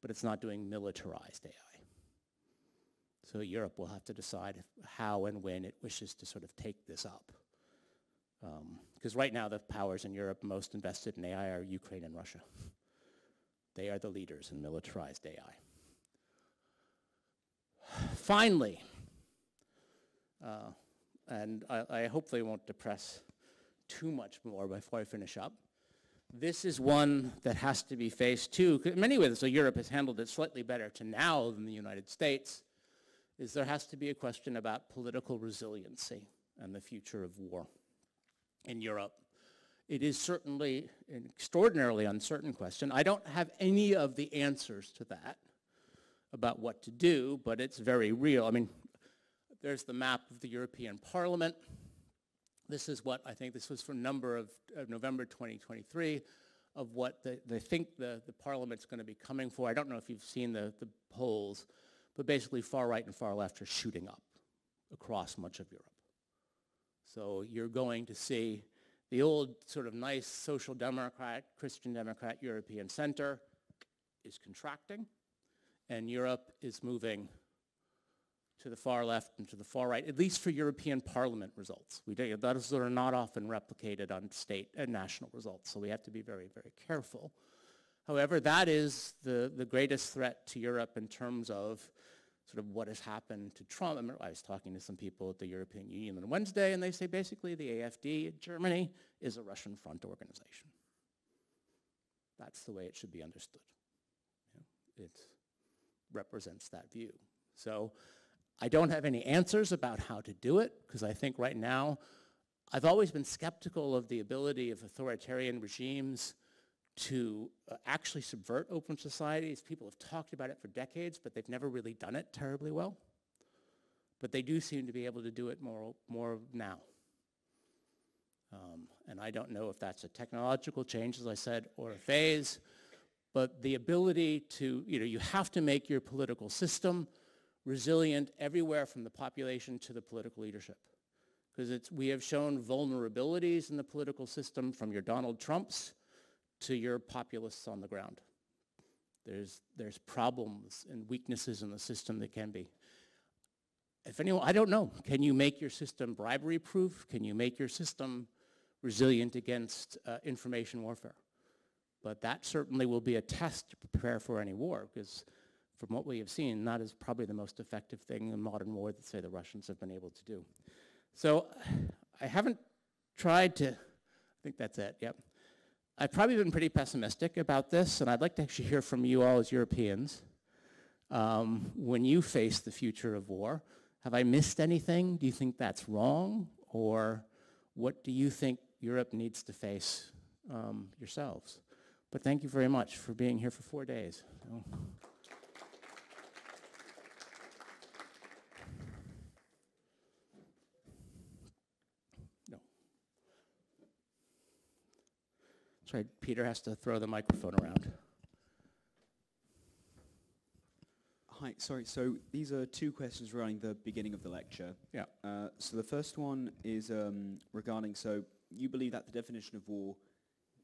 but it's not doing militarized AI. So Europe will have to decide how and when it wishes to sort of take this up. Because right now, the powers in Europe most invested in AI are Ukraine and Russia. They are the leaders in militarized AI. Finally, and I hopefully won't depress too much more before I finish up. This is one that has to be faced too. In many ways, so Europe has handled it slightly better to now than the United States. is there has to be a question about political resiliency and the future of war in Europe. It is certainly an extraordinarily uncertain question. I don't have any of the answers to that about what to do, but it's very real. I mean, there's the map of the European Parliament. This is what, I think this was from number of November 2023, of what they think the Parliament's going to be coming for. I don't know if you've seen the polls, but basically far right and far left are shooting up across much of Europe. So you're going to see the old sort of nice social democrat, Christian Democrat European center is contracting, and Europe is moving to the far left and to the far right, at least for European Parliament results. Those are not often replicated on state and national results, so we have to be very, very careful. However, that is the greatest threat to Europe in terms of sort of what has happened to Trump. I was talking to some people at the European Union on Wednesday, and they say basically the AfD in Germany is a Russian front organization. That's the way it should be understood. It represents that view. So I don't have any answers about how to do it, because I think right now, I've always been skeptical of the ability of authoritarian regimes to actually subvert open societies. People have talked about it for decades, but they've never really done it terribly well. But they do seem to be able to do it more now. And I don't know if that's a technological change, as I said, or a phase, but the ability to, you have to make your political system resilient everywhere from the population to the political leadership. Because we have shown vulnerabilities in the political system from your Donald Trumps to your populists on the ground. There's problems and weaknesses in the system that can be. I don't know, can you make your system bribery proof? Can you make your system resilient against information warfare? But that certainly will be a test to prepare for any war, because from what we have seen, that is probably the most effective thing in modern war that, say, the Russians have been able to do. So I haven't tried to, I think that's it, yep. I've probably been pretty pessimistic about this, and I'd like to actually hear from you all as Europeans. When you face the future of war, have I missed anything? Do you think that's wrong? Or what do you think Europe needs to face yourselves? But thank you very much for being here for 4 days. Sorry, Peter has to throw the microphone around. Hi, sorry, so these are two questions regarding the beginning of the lecture. Yeah. So the first one is regarding, so you believe that the definition of war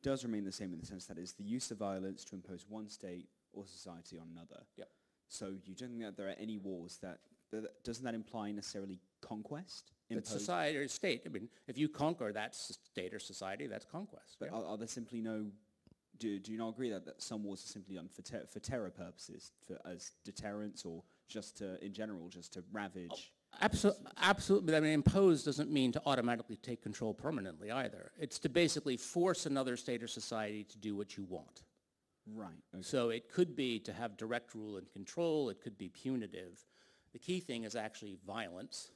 does remain the same in the sense that it's the use of violence to impose one state or society on another. Yep. So you don't think that there are any wars doesn't that imply necessarily conquest? It's society or state. I mean, if you conquer that state or society, that's conquest. But are there simply no, do you not agree that some wars are simply done for terror purposes, as deterrence, or just to, in general, just to ravage? Absolutely. I mean, impose doesn't mean to automatically take control permanently either. It's to basically force another state or society to do what you want. Right. Okay. So it could be to have direct rule and control. It could be punitive. The key thing is actually violence.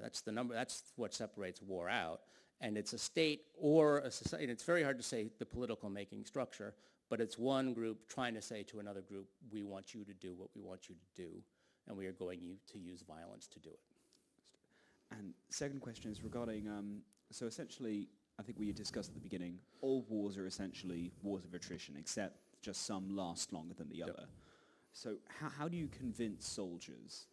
That's what separates war out. And it's a state or a society, and it's very hard to say the political making structure, but it's one group trying to say to another group, we want you to do what we want you to do, and we are going to use violence to do it. And second question is regarding, so essentially, I think we discussed at the beginning, all wars are essentially wars of attrition, except just some last longer than the other. So how do you convince soldiers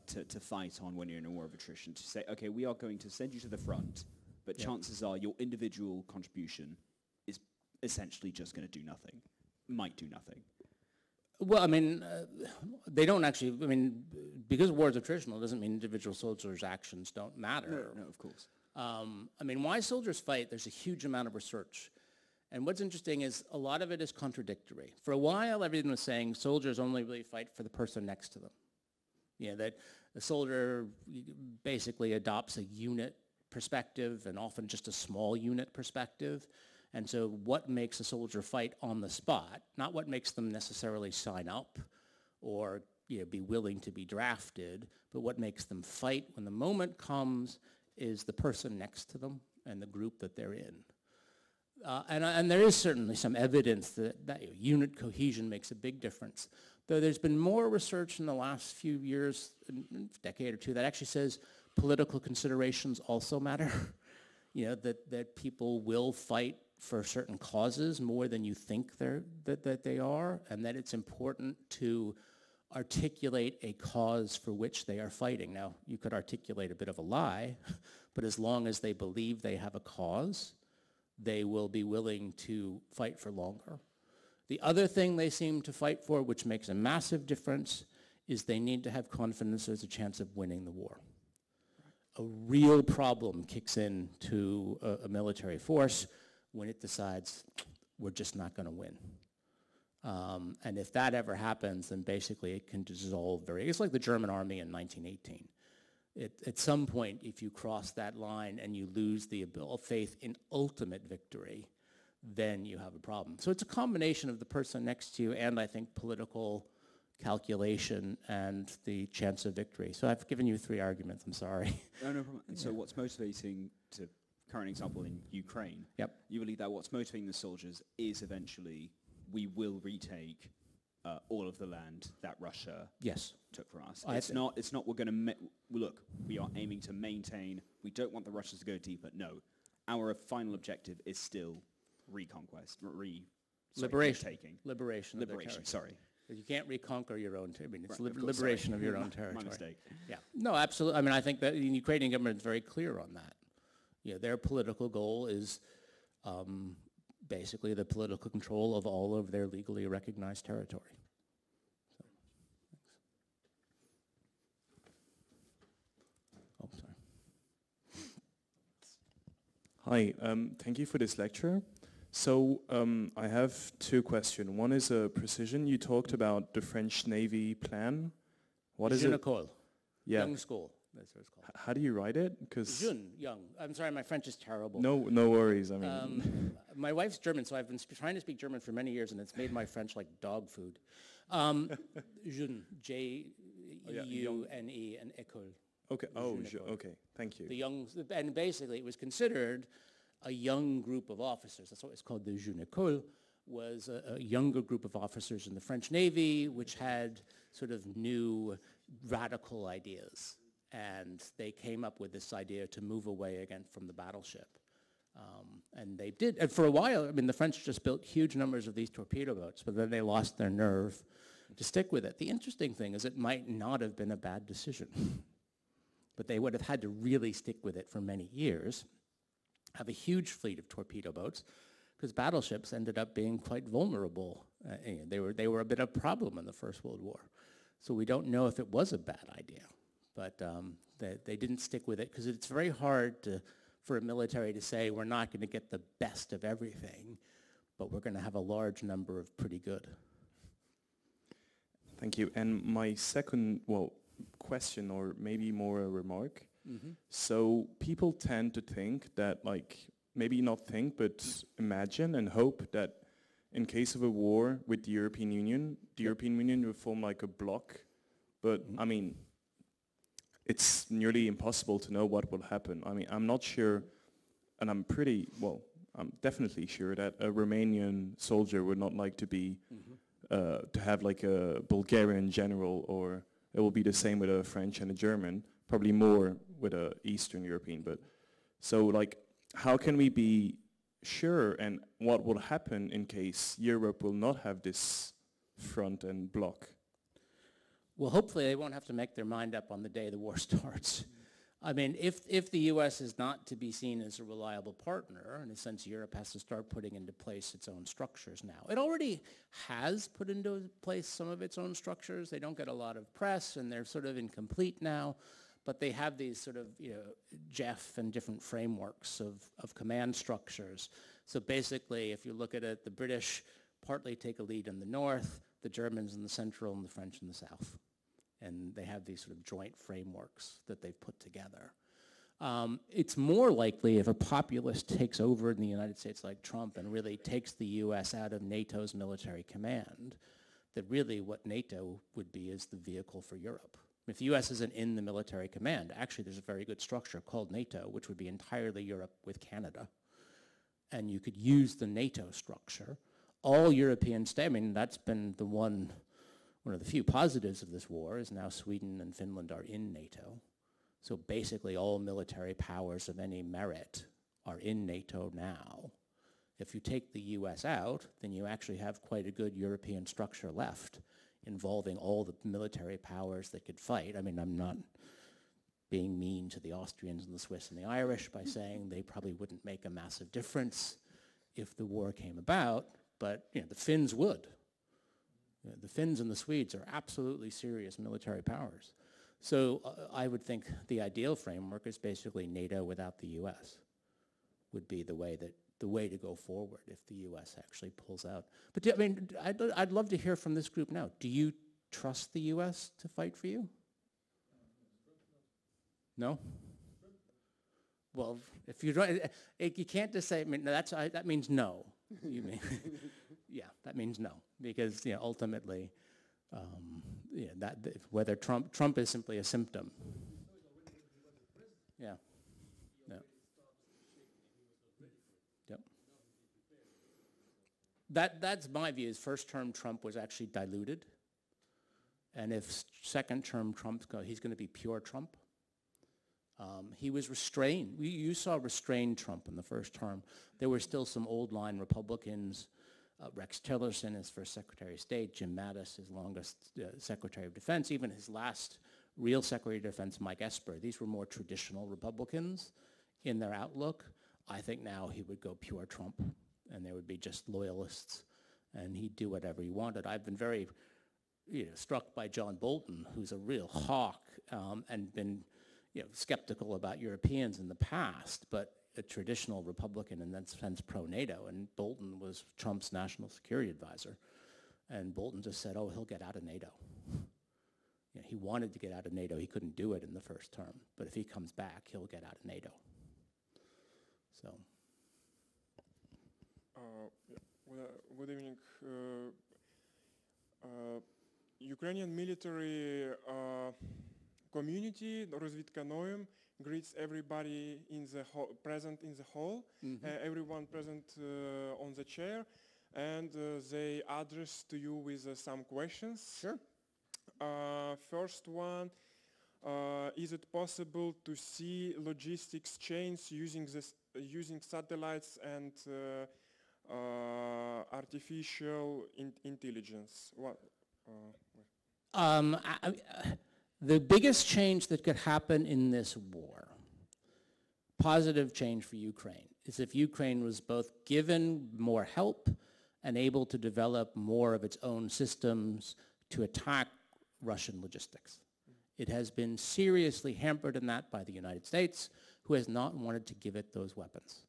to fight on when you're in a war of attrition, to say, okay, we are going to send you to the front, but chances are your individual contribution is essentially just going to do nothing, might do nothing? Well, I mean, they don't actually, I mean, because war is attritional doesn't mean individual soldiers' actions don't matter. No, of course. I mean, why soldiers fight, there's a huge amount of research. And what's interesting is a lot of it is contradictory. For a while, everyone was saying soldiers only really fight for the person next to them. That the soldier basically adopts a unit perspective and often just a small unit perspective. And so what makes a soldier fight on the spot, not what makes them necessarily sign up or be willing to be drafted, but what makes them fight when the moment comes is the person next to them and the group that they're in. And there is certainly some evidence that unit cohesion makes a big difference. Though there's been more research in the last few years, a decade or two, that actually says political considerations also matter. That people will fight for certain causes more than you think that they are, and that it's important to articulate a cause for which they are fighting. Now, you could articulate a bit of a lie, but as long as they believe they have a cause, they will be willing to fight for longer. The other thing they seem to fight for, which makes a massive difference, is they need to have confidence there's a chance of winning the war. A real problem kicks in to a military force when it decides we're just not going to win. And if that ever happens, then basically it can dissolve it's like the German army in 1918. At some point, if you cross that line and you lose the faith in ultimate victory, then you have a problem. So it's a combination of the person next to you and, I think, political calculation and the chance of victory. So I've given you 3 arguments. I'm sorry. No problem. So what's motivating, to current example in Ukraine, Yep. you believe that what's motivating the soldiers is eventually we will retake all of the land that Russia Yes. took from us. It's not we're going to look, we are aiming to maintain, we don't want the Russians to go deeper. No, our final objective is still reconquest, Liberation. Liberation, Of their territory. sorry. You can't reconquer your own territory. It's Right, of course, liberation sorry. of your own territory. My mistake. Yeah. No, absolutely. I mean, I think that the Ukrainian government is very clear on that. Their political goal is basically the political control of all of their legally recognized territory. So, thanks. Oh, sorry. Hi, thank you for this lecture. So I have 2 questions. One is a precision. You talked about the French Navy plan. What is it? École. Yeah. Young school. That's what it's called. How do you write it? Because Young. I'm sorry, my French is terrible. no worries. I mean, My wife's German, so I've been trying to speak German for many years, and it's made my French like dog food. Jeune, Jeune, and école. okay. École. Okay. Thank you. The young, and basically it was considered a young group of officers. That's what it's called. The Jeune École was a younger group of officers in the French Navy, which had sort of new radical ideas. And they came up with this idea to move away again from the battleship. And they did. And for a while, I mean, the French just built huge numbers of these torpedo boats, but then they lost their nerve to stick with it. The interesting thing is it might not have been a bad decision. But they would have had to really stick with it for many years, have a huge fleet of torpedo boats, because battleships ended up being quite vulnerable. They were a bit of a problem in the First World War. So we don't know if it was a bad idea. But they didn't stick with it because it's very hard for a military to say we're not going to get the best of everything, but we're going to have a large number of pretty good. Thank you. And my second, question, or maybe more a remark. Mm-hmm. So people tend to think that, maybe not think, but imagine and hope that in case of a war with the European Union will form like a bloc. But I mean, it's nearly impossible to know what will happen. I mean, I'm not sure, and I'm definitely sure that a Romanian soldier would not like to be, to have like a Bulgarian general, or it will be the same with a French and a German, probably more with a Eastern European. But so how can we be sure, and what will happen in case Europe will not have this front and bloc? Well, hopefully they won't have to make their mind up on the day the war starts. I mean, if the U.S. is not to be seen as a reliable partner, in a sense Europe has to start putting into place its own structures now. It already has put into place some of its own structures. They don't get a lot of press, and they're sort of incomplete now, but they have these sort of, JEF and different frameworks of command structures. So basically, if you look at it, the British partly take a lead in the north, the Germans in the central, and the French in the south. And they have these sort of joint frameworks that they've put together. It's more likely if a populist takes over in the United States like Trump and really takes the U.S. out of NATO's military command, that really what NATO would be is the vehicle for Europe. If the US isn't in the military command, actually there's a very good structure called NATO, which would be entirely Europe with Canada. And you could use the NATO structure. All European states, I mean, that's been the one of the few positives of this war is now Sweden and Finland are in NATO. So basically all military powers of any merit are in NATO now. If you take the US out, then you actually have quite a good European structure left, involving all the military powers that could fight. I mean, I'm not being mean to the Austrians and the Swiss and the Irish by saying they probably wouldn't make a massive difference if the war came about, but you know, the Finns would. You know, the Finns and the Swedes are absolutely serious military powers. So I would think the ideal framework is basically NATO without the US would be the way to go forward if the US actually pulls out. But I mean, I'd love to hear from this group now. Do you trust the US to fight for you? No? Well, if you don't, you can't just say, I mean, that means no. You mean, yeah, that means no. Because, you know, ultimately, yeah, whether Trump is simply a symptom. Yeah. No. That's my view, is first term Trump was actually diluted. And if second term Trump, he's going to be pure Trump. He was restrained. You saw restrained Trump in the first term. There were still some old line Republicans. Rex Tillerson, his first Secretary of State. Jim Mattis, his longest Secretary of Defense. Even his last real Secretary of Defense, Mike Esper. These were more traditional Republicans in their outlook. I think now he would go pure Trump, and there would be just loyalists, and he'd do whatever he wanted. I've been very struck by John Bolton, who's a real hawk, and been skeptical about Europeans in the past, but a traditional Republican in that sense pro-NATO, and Bolton was Trump's national security advisor. And Bolton just said, oh, he'll get out of NATO. He wanted to get out of NATO. He couldn't do it in the first term, but if he comes back, he'll get out of NATO. So. Good evening. Ukrainian military community, Розвідка greets everybody in the present in the hall, everyone present on the chair, and they address to you with some questions. Sure. First one, is it possible to see logistics chains using satellites and artificial intelligence? What? The biggest change that could happen in this war, positive change for Ukraine, is if Ukraine was both given more help and able to develop more of its own systems to attack Russian logistics. It has been seriously hampered in that by the United States, who has not wanted to give it those weapons.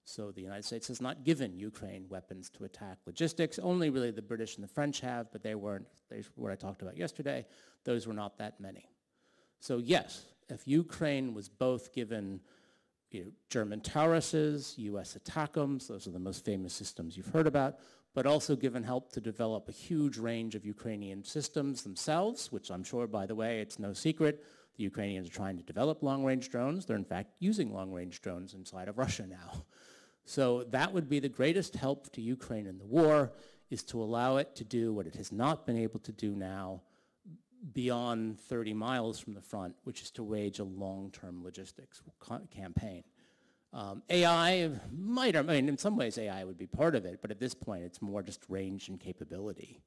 So the United States has not given Ukraine weapons to attack logistics. Only really the British and the French have, but they weren't, what I talked about yesterday, those were not that many. So yes, if Ukraine was both given German Tauruses, US ATACMS, those are the most famous systems you've heard about, but also given help to develop a huge range of Ukrainian systems themselves, which I'm sure, by the way, it's no secret, the Ukrainians are trying to develop long-range drones. They're in fact using long-range drones inside of Russia now. So that would be the greatest help to Ukraine in the war, is to allow it to do what it has not been able to do now beyond 30 miles from the front, which is to wage a long-term logistics campaign. AI might, I mean, in some ways AI would be part of it, but at this point it's more just range and capability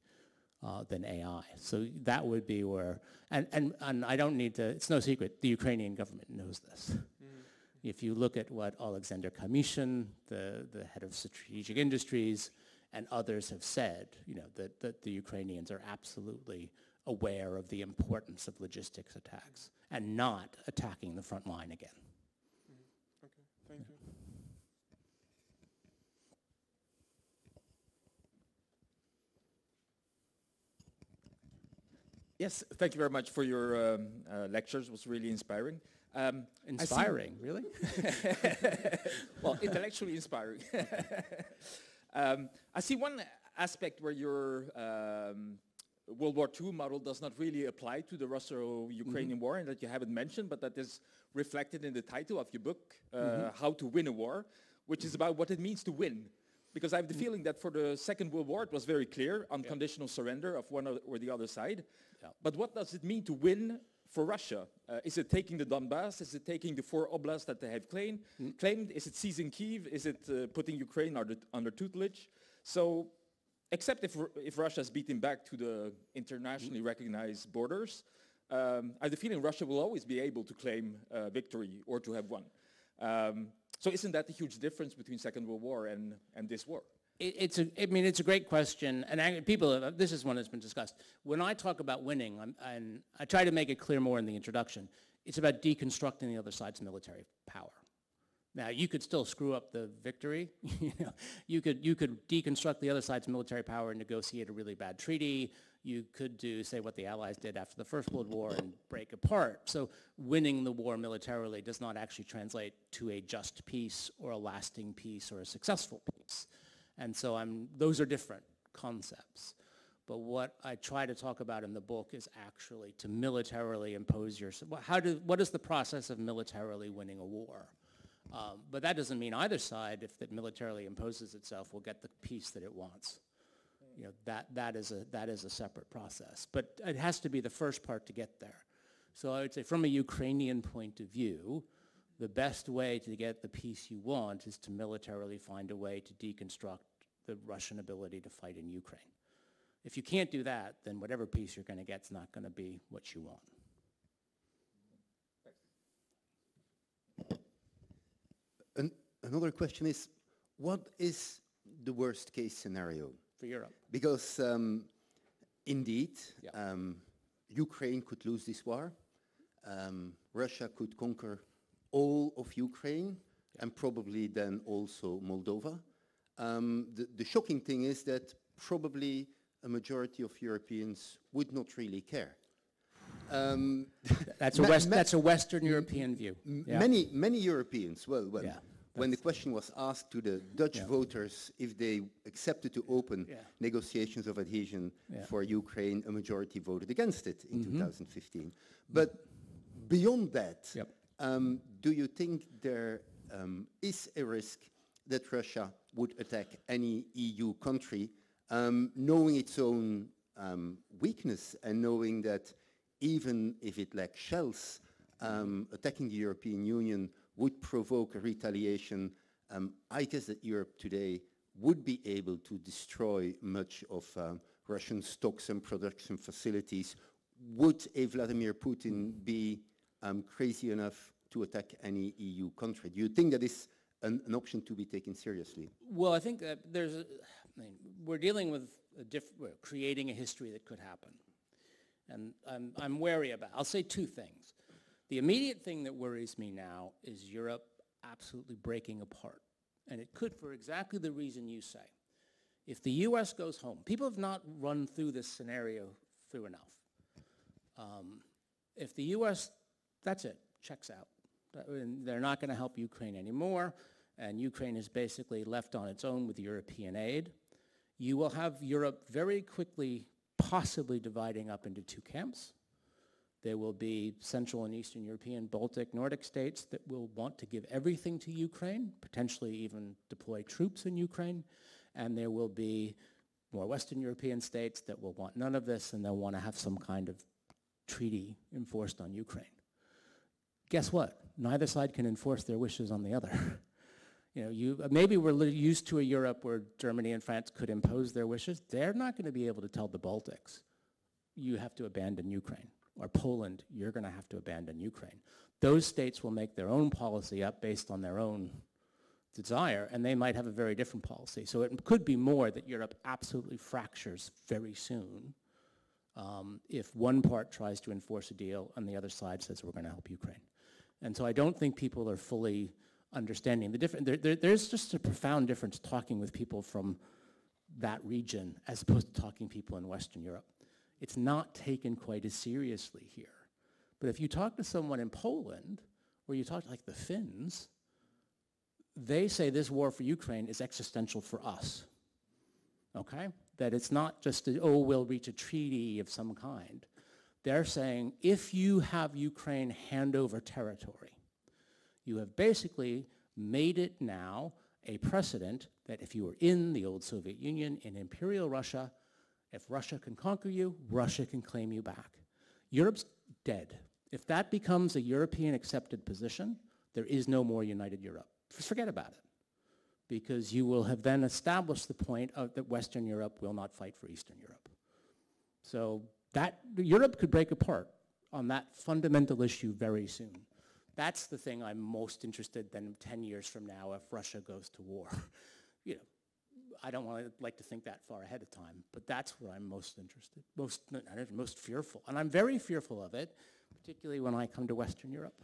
than AI. So that would be where, and I don't need to, it's no secret, the Ukrainian government knows this. If you look at what Alexander Kamyshin, the head of strategic industries, and others have said, that the Ukrainians are absolutely aware of the importance of logistics attacks and not attacking the front line again. Okay, thank you. Yes, thank you very much for your lectures. It was really inspiring. Inspiring, really? Well, intellectually inspiring. I see one aspect where you're World War II model does not really apply to the Russo-Ukrainian war, and that you haven't mentioned, but that is reflected in the title of your book, How to Win a War, which is about what it means to win. Because I have the feeling that for the Second World War, it was very clear, unconditional surrender of one or the other side. Yeah. But what does it mean to win for Russia? Is it taking the Donbass? Is it taking the 4 oblasts that they have claimed? Is it seizing Kyiv? Is it putting Ukraine under tutelage? So, except if Russia is beaten back to the internationally recognized borders, I have the feeling Russia will always be able to claim victory or to have won. So isn't that the huge difference between Second World War and this war? It's a great question, and this is one that's been discussed. When I talk about winning, and I try to make it clear more in the introduction, it's about deconstructing the other side's military power. Now, you could still screw up the victory. You could deconstruct the other side's military power and negotiate a really bad treaty. You could do, say, what the Allies did after the First World War and break apart. So winning the war militarily does not actually translate to a just peace or a lasting peace or a successful peace. And so those are different concepts. But what I try to talk about in the book is actually to militarily impose what is the process of militarily winning a war? But that doesn't mean either side, if it militarily imposes itself, will get the peace that it wants. That is a separate process. But it has to be the first part to get there. So I would say from a Ukrainian point of view, the best way to get the peace you want is to militarily find a way to deconstruct the Russian ability to fight in Ukraine. If you can't do that, then whatever peace you're going to get is not going to be what you want. Another question is, what is the worst case scenario? For Europe. Because indeed, Ukraine could lose this war. Russia could conquer all of Ukraine and probably then also Moldova. The shocking thing is that probably a majority of Europeans would not really care. That's a Western European view. Many Europeans, Yeah, when the question was asked to the Dutch voters if they accepted to open negotiations of adhesion for Ukraine, a majority voted against it in 2015. But beyond that, do you think there is a risk that Russia would attack any EU country, knowing its own weakness and knowing that even if it lacks shells, attacking the European Union would provoke a retaliation? I guess that Europe today would be able to destroy much of Russian stocks and production facilities. Would a Vladimir Putin be crazy enough to attack any EU country? Do you think that is an option to be taken seriously? Well, I think that we're dealing with creating a history that could happen. And I'm wary about, I'll say two things. The immediate thing that worries me now is Europe absolutely breaking apart. And it could for exactly the reason you say. If the US goes home, people have not run through this scenario through enough. If the US, that's it, checks out. They're not going to help Ukraine anymore, and Ukraine is basically left on its own with European aid. You will have Europe very quickly possibly dividing up into two camps. There will be Central and Eastern European, Baltic, Nordic states that will want to give everything to Ukraine, potentially even deploy troops in Ukraine, and there will be more Western European states that will want none of this, and they'll want to have some kind of treaty enforced on Ukraine. Guess what? Neither side can enforce their wishes on the other. Maybe we're used to a Europe where Germany and France could impose their wishes. They're not going to be able to tell the Baltics, you have to abandon Ukraine. Or Poland, you're going to have to abandon Ukraine. Those states will make their own policy up based on their own desire, and they might have a very different policy. So it could be more that Europe absolutely fractures very soon if one part tries to enforce a deal and the other side says we're going to help Ukraine. And so I don't think people are fully understanding the difference. There's just a profound difference talking with people from that region as opposed to talking to people in Western Europe. It's not taken quite as seriously here. But if you talk to someone in Poland, or you talk to like the Finns, they say this war for Ukraine is existential for us. Okay? that it's not just, we'll reach a treaty of some kind. They're saying, if you have Ukraine hand over territory, you have basically made it now a precedent that if you were in the old Soviet Union, in Imperial Russia, if Russia can conquer you, Russia can claim you back. Europe's dead. If that becomes a European accepted position, there is no more united Europe. Just forget about it. Because you will have then established the point that Western Europe will not fight for Eastern Europe. So that Europe could break apart on that fundamental issue very soon. That's the thing I'm most interested in 10 years from now if Russia goes to war. You know, I don't like to think that far ahead of time, but that's where I'm most interested, most fearful. And I'm very fearful of it, particularly when I come to Western Europe.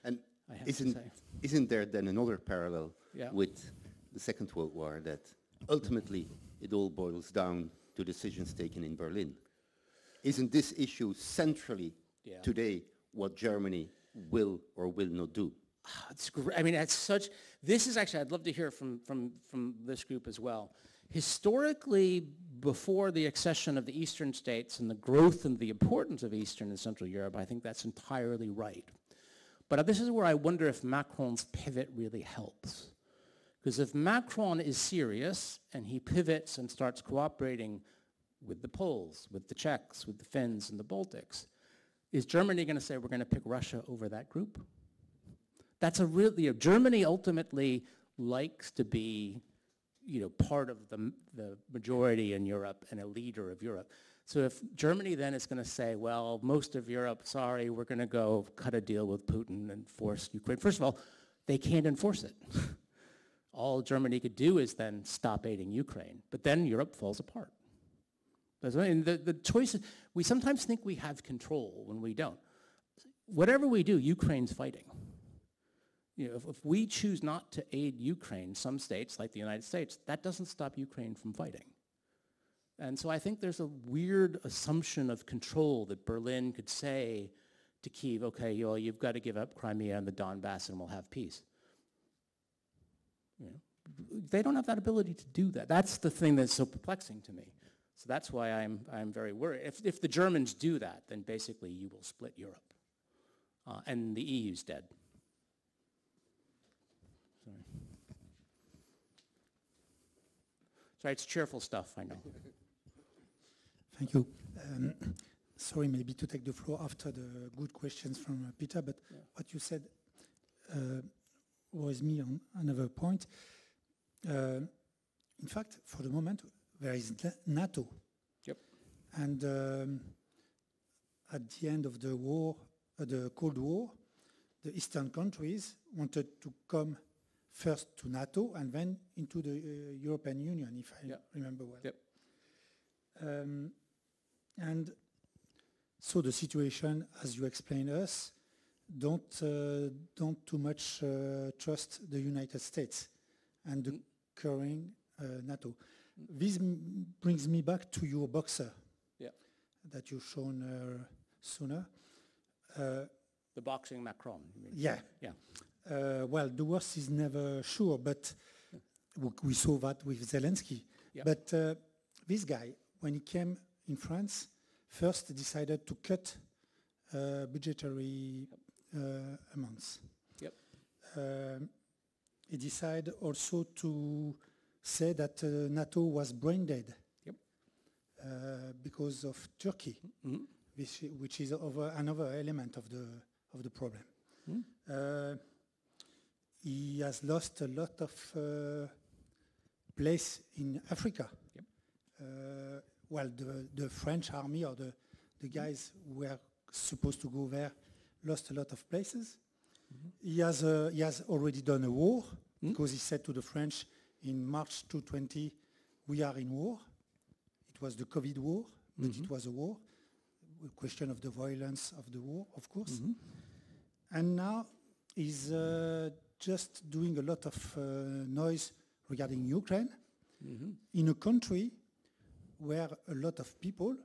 And isn't there then another parallel with the Second World War, that ultimately it all boils down to decisions taken in Berlin? Isn't this issue centrally today what Germany will or will not do? It's great. I mean, this is actually, I'd love to hear from this group as well. Historically, before the accession of the Eastern states and the growth and the importance of Eastern and Central Europe, I think that's entirely right. But this is where I wonder if Macron's pivot really helps. Because if Macron is serious and he pivots and starts cooperating with the Poles, with the Czechs, with the Finns and the Baltics, is Germany going to say we're going to pick Russia over that group? That's a really, Germany ultimately likes to be, part of the majority in Europe and a leader of Europe. So if Germany then is going to say, well, most of Europe, sorry, we're going to go cut a deal with Putin and force Ukraine. First of all, they can't enforce it. All Germany could do is then stop aiding Ukraine. But then Europe falls apart. The choices, we sometimes think we have control when we don't. Whatever we do, Ukraine's fighting. If we choose not to aid Ukraine, some states, like the United States, that doesn't stop Ukraine from fighting. And so I think there's a weird assumption of control that Berlin could say to Kyiv, okay, you've got to give up Crimea and the Donbass and we'll have peace. They don't have that ability to do that. That's the thing that's so perplexing to me. So that's why I'm very worried. If the Germans do that, then basically you will split Europe. And the EU's dead. Sorry, it's cheerful stuff, I know. Thank you. Sorry, maybe to take the floor after the good questions from Peter, but what you said worries me on another point. In fact, for the moment, there is NATO. Yep. And at the end of the war, the Cold War, the Eastern countries wanted to come first to NATO and then into the European Union, if I remember well. Yep. And so the situation, as you explained us, don't too much trust the United States and the current NATO. This brings me back to your boxer that you've shown sooner. The boxing Macron, you mean? Yeah. Well, the worst is never sure, but we saw that with Zelensky. Yep. But this guy, when he came in France, first decided to cut budgetary amounts. Yep. He decided also to say that NATO was brain dead. Yep. Because of Turkey, which is another element of the problem. He has lost a lot of place in Africa. Yep. Well, the French army or the guys who were supposed to go there lost a lot of places. He has already done a war because he said to the French in March 2020, we are in war. It was the COVID war, but it was a war. A question of the violence of the war, of course. And now he's just doing a lot of noise regarding Ukraine in a country where a lot of people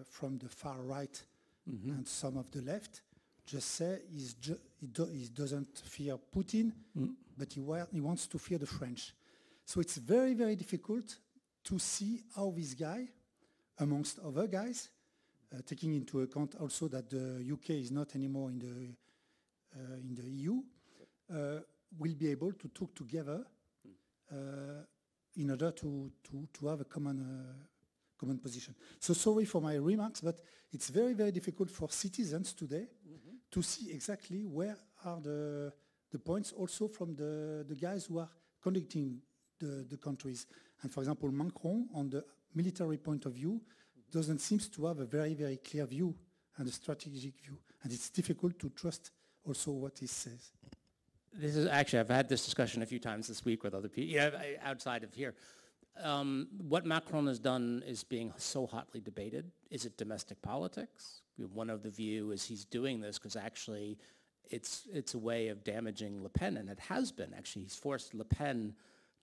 from the far right and some of the left just say he doesn't fear Putin, but he wants to fear the French. So it's very, very difficult to see how this guy, amongst other guys, taking into account also that the UK is not anymore in the EU, will be able to talk together in order to have a common position. So sorry for my remarks, but it's very, very difficult for citizens today to see exactly where are the points also from the guys who are conducting the countries. And for example, Macron, on the military point of view, doesn't seem to have a very, very clear view and a strategic view. And it's difficult to trust also what he says. This is actually, I've had this discussion a few times this week with other people, outside of here. What Macron has done is being so hotly debated. Is it domestic politics? One of the view is he's doing this because actually it's a way of damaging Le Pen, and it has been. Actually, he's forced Le Pen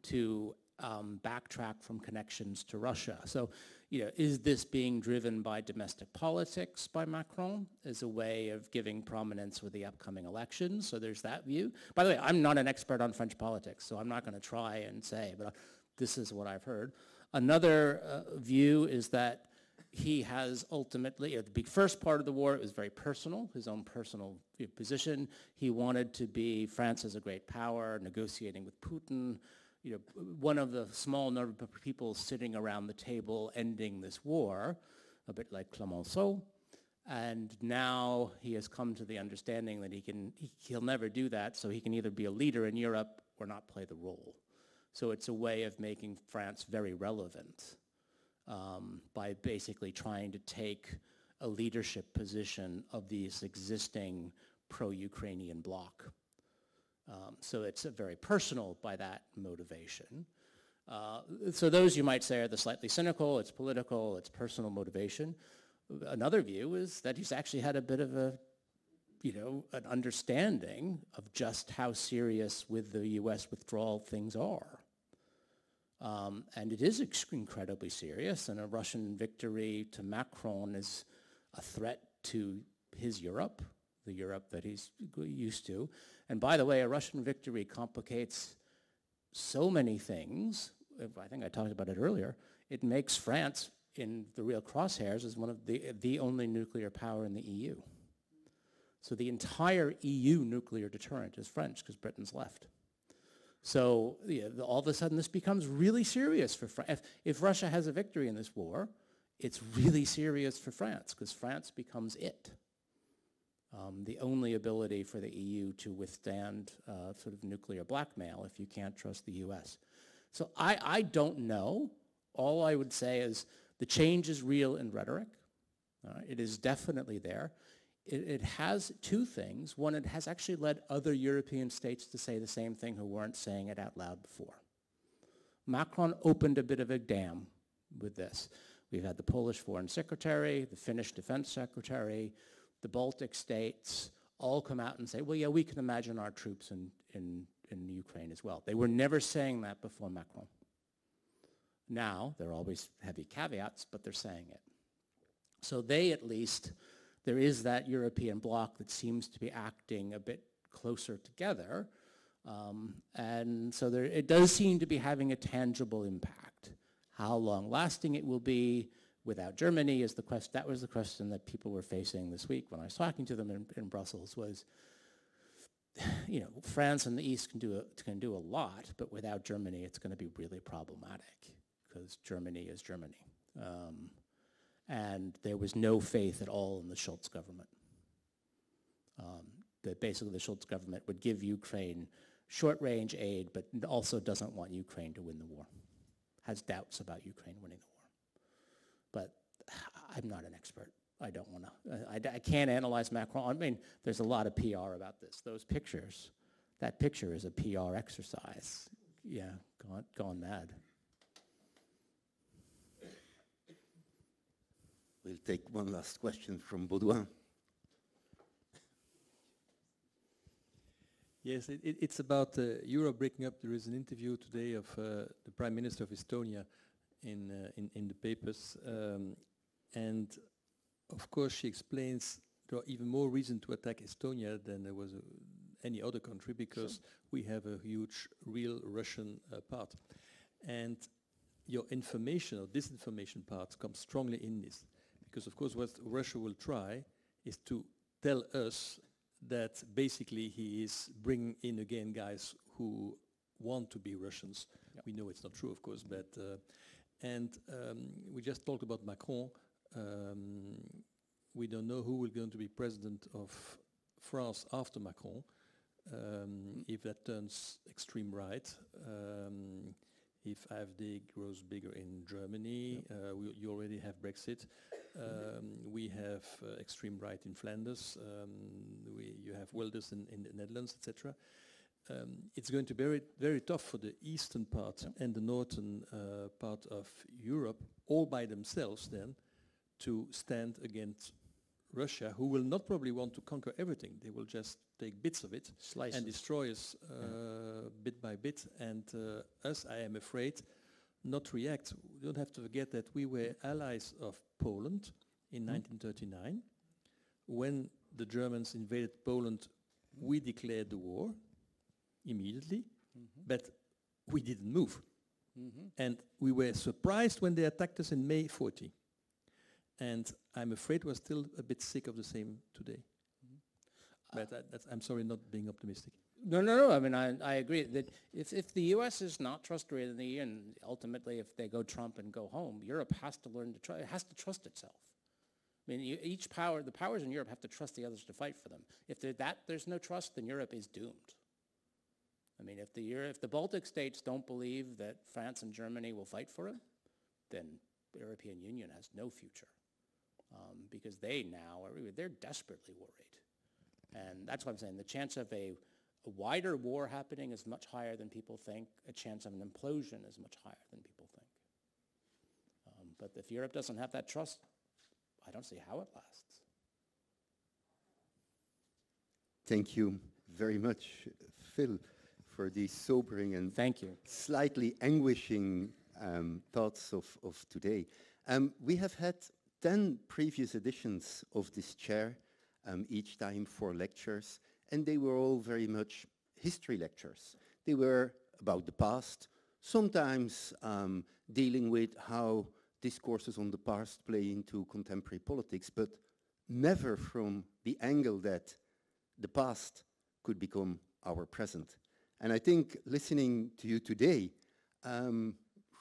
to backtrack from connections to Russia. So, is this being driven by domestic politics by Macron as a way of giving prominence with the upcoming elections? So there's that view. By the way, I'm not an expert on French politics, so I'm not going to try and say, but this is what I've heard. Another view is that he has ultimately, at the first part of the war, it was very personal, his own personal position. He wanted to be France as a great power, negotiating with Putin, one of the small number of people sitting around the table ending this war, a bit like Clemenceau. And now he has come to the understanding that he'll never do that, so he can either be a leader in Europe or not play the role. So it's a way of making France very relevant by basically trying to take a leadership position of this existing pro-Ukrainian bloc. So it's very personal by that motivation. So those, you might say, are the slightly cynical. It's political, it's personal motivation. Another view is that he's actually had a bit of an understanding of just how serious with the US withdrawal things are. And it is incredibly serious, and a Russian victory to Macron is a threat to his Europe, the Europe that he's used to. And by the way, a Russian victory complicates so many things. I think I talked about it earlier. It makes France, in the real crosshairs, as one of the only nuclear power in the EU. So the entire EU nuclear deterrent is French because Britain's left. So all of a sudden this becomes really serious for France. If Russia has a victory in this war, it's really serious for France because France becomes it. The only ability for the EU to withstand sort of nuclear blackmail if you can't trust the US. So I don't know. All I would say is the change is real in rhetoric. It is definitely there. It has two things. One, it has actually led other European states to say the same thing who weren't saying it out loud before. Macron opened a bit of a dam with this. We've had the Polish Foreign Secretary, the Finnish Defense Secretary, the Baltic states all come out and say, well, yeah, we can imagine our troops in Ukraine as well. They were never saying that before Macron. Now, there are always heavy caveats, but they're saying it. So they, at least, there is that European bloc that seems to be acting a bit closer together. And so it does seem to be having a tangible impact. How long-lasting it will be without Germany is the question. That was the question that people were facing this week when I was talking to them in Brussels was, France and the East can do a lot, but without Germany, it's going to be really problematic because Germany is Germany. And there was no faith at all in the Schultz government. That basically the Schultz government would give Ukraine short-range aid, but also doesn't want Ukraine to win the war, has doubts about Ukraine winning the war. But I'm not an expert. I don't want to. I can't analyze Macron. I mean, there's a lot of PR about this. Those pictures, that picture is a PR exercise. Yeah, gone mad. We'll take one last question from Baudouin. Yes, it's about Europe breaking up. There is an interview today of the Prime Minister of Estonia in the papers. And of course she explains there are even more reasons to attack Estonia than there was any other country because we have a huge real Russian part. And your information or disinformation part comes strongly in this. Because of course what Russia will try is to tell us that basically he is bringing in again guys who want to be Russians. Yep. We know it's not true, of course, but we just talked about Macron. We don't know who will going to be president of France after Macron. If that turns extreme right, if AfD grows bigger in Germany, you already have Brexit. We have extreme right in Flanders. You have Wilders in the Netherlands, etc. It's going to be very, very tough for the eastern part and the northern part of Europe, all by themselves then, to stand against Russia, who will not probably want to conquer everything. They will just take bits of it and destroy us bit by bit. And us, I am afraid, not react. We don't have to forget that we were allies of Poland in 1939. When the Germans invaded Poland, we declared the war immediately, but we didn't move. And we were surprised when they attacked us in May 40. And I'm afraid we're still a bit sick of the same today. But I'm sorry, not being optimistic. No. I mean, I agree that if the U.S. is not trustworthy, and ultimately if they go Trump and go home, Europe has to learn to trust. It has to trust itself. I mean, the powers in Europe have to trust the others to fight for them. If there's no trust, then Europe is doomed. I mean, if the Baltic states don't believe that France and Germany will fight for them, then the European Union has no future. Because they're desperately worried. And that's what I'm saying. The chance of a wider war happening is much higher than people think. A chance of an implosion is much higher than people think. But if Europe doesn't have that trust, I don't see how it lasts. Thank you very much, Phil, for these sobering and slightly anguishing thoughts of today. We have had 10 previous editions of this chair, each time 4 lectures, and they were all very much history lectures. They were about the past, sometimes dealing with how discourses on the past play into contemporary politics, but never from the angle that the past could become our present. And I think listening to you today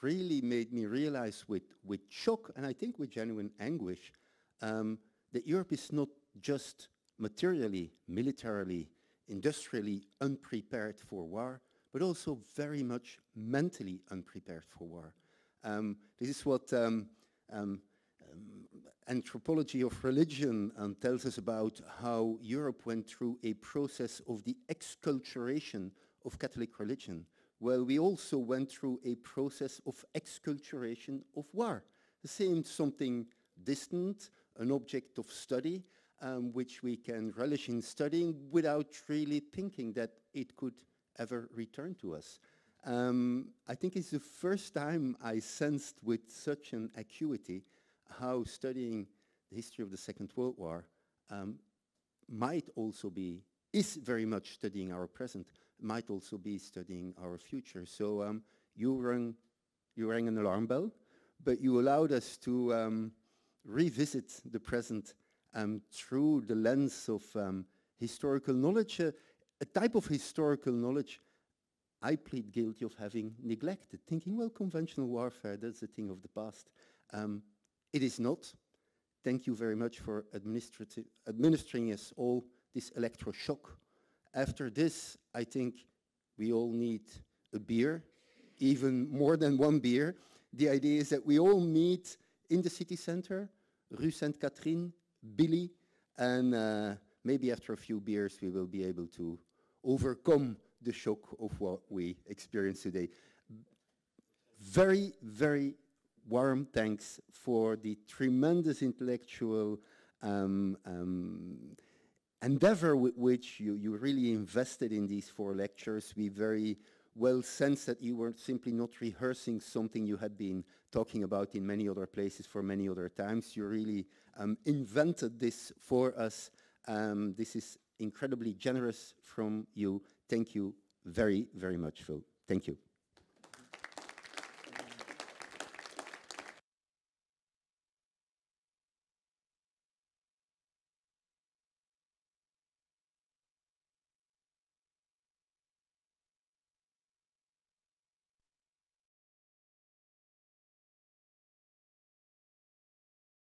really made me realize with shock, and I think with genuine anguish, that Europe is not just materially, militarily, industrially unprepared for war, but also very much mentally unprepared for war. This is what anthropology of religion tells us about how Europe went through a process of the exculturation of Catholic religion. Well, we also went through a process of exculturation of war. The same something distant, an object of study, which we can relish in studying without really thinking that it could ever return to us. I think it's the first time I sensed with such an acuity how studying the history of the Second World War might also be, is very much studying our present, might also be studying our future. So you rang an alarm bell, but you allowed us to revisit the present through the lens of historical knowledge, a type of historical knowledge I plead guilty of having neglected, thinking, well, conventional warfare, that's a thing of the past. It is not. Thank you very much for administering us all this electroshock. After this, I think we all need a beer, even more than one beer. The idea is that we all meet in the city center, Rue Sainte-Catherine, Billy, and maybe after a few beers we will be able to overcome the shock of what we experienced today. Very, very warm thanks for the tremendous intellectual endeavor with which you really invested in these 4 lectures. We very well sense that you were simply not rehearsing something you had been talking about in many other places for many other times. You really invented this for us. This is incredibly generous from you. Thank you very, very much, Phil. Thank you.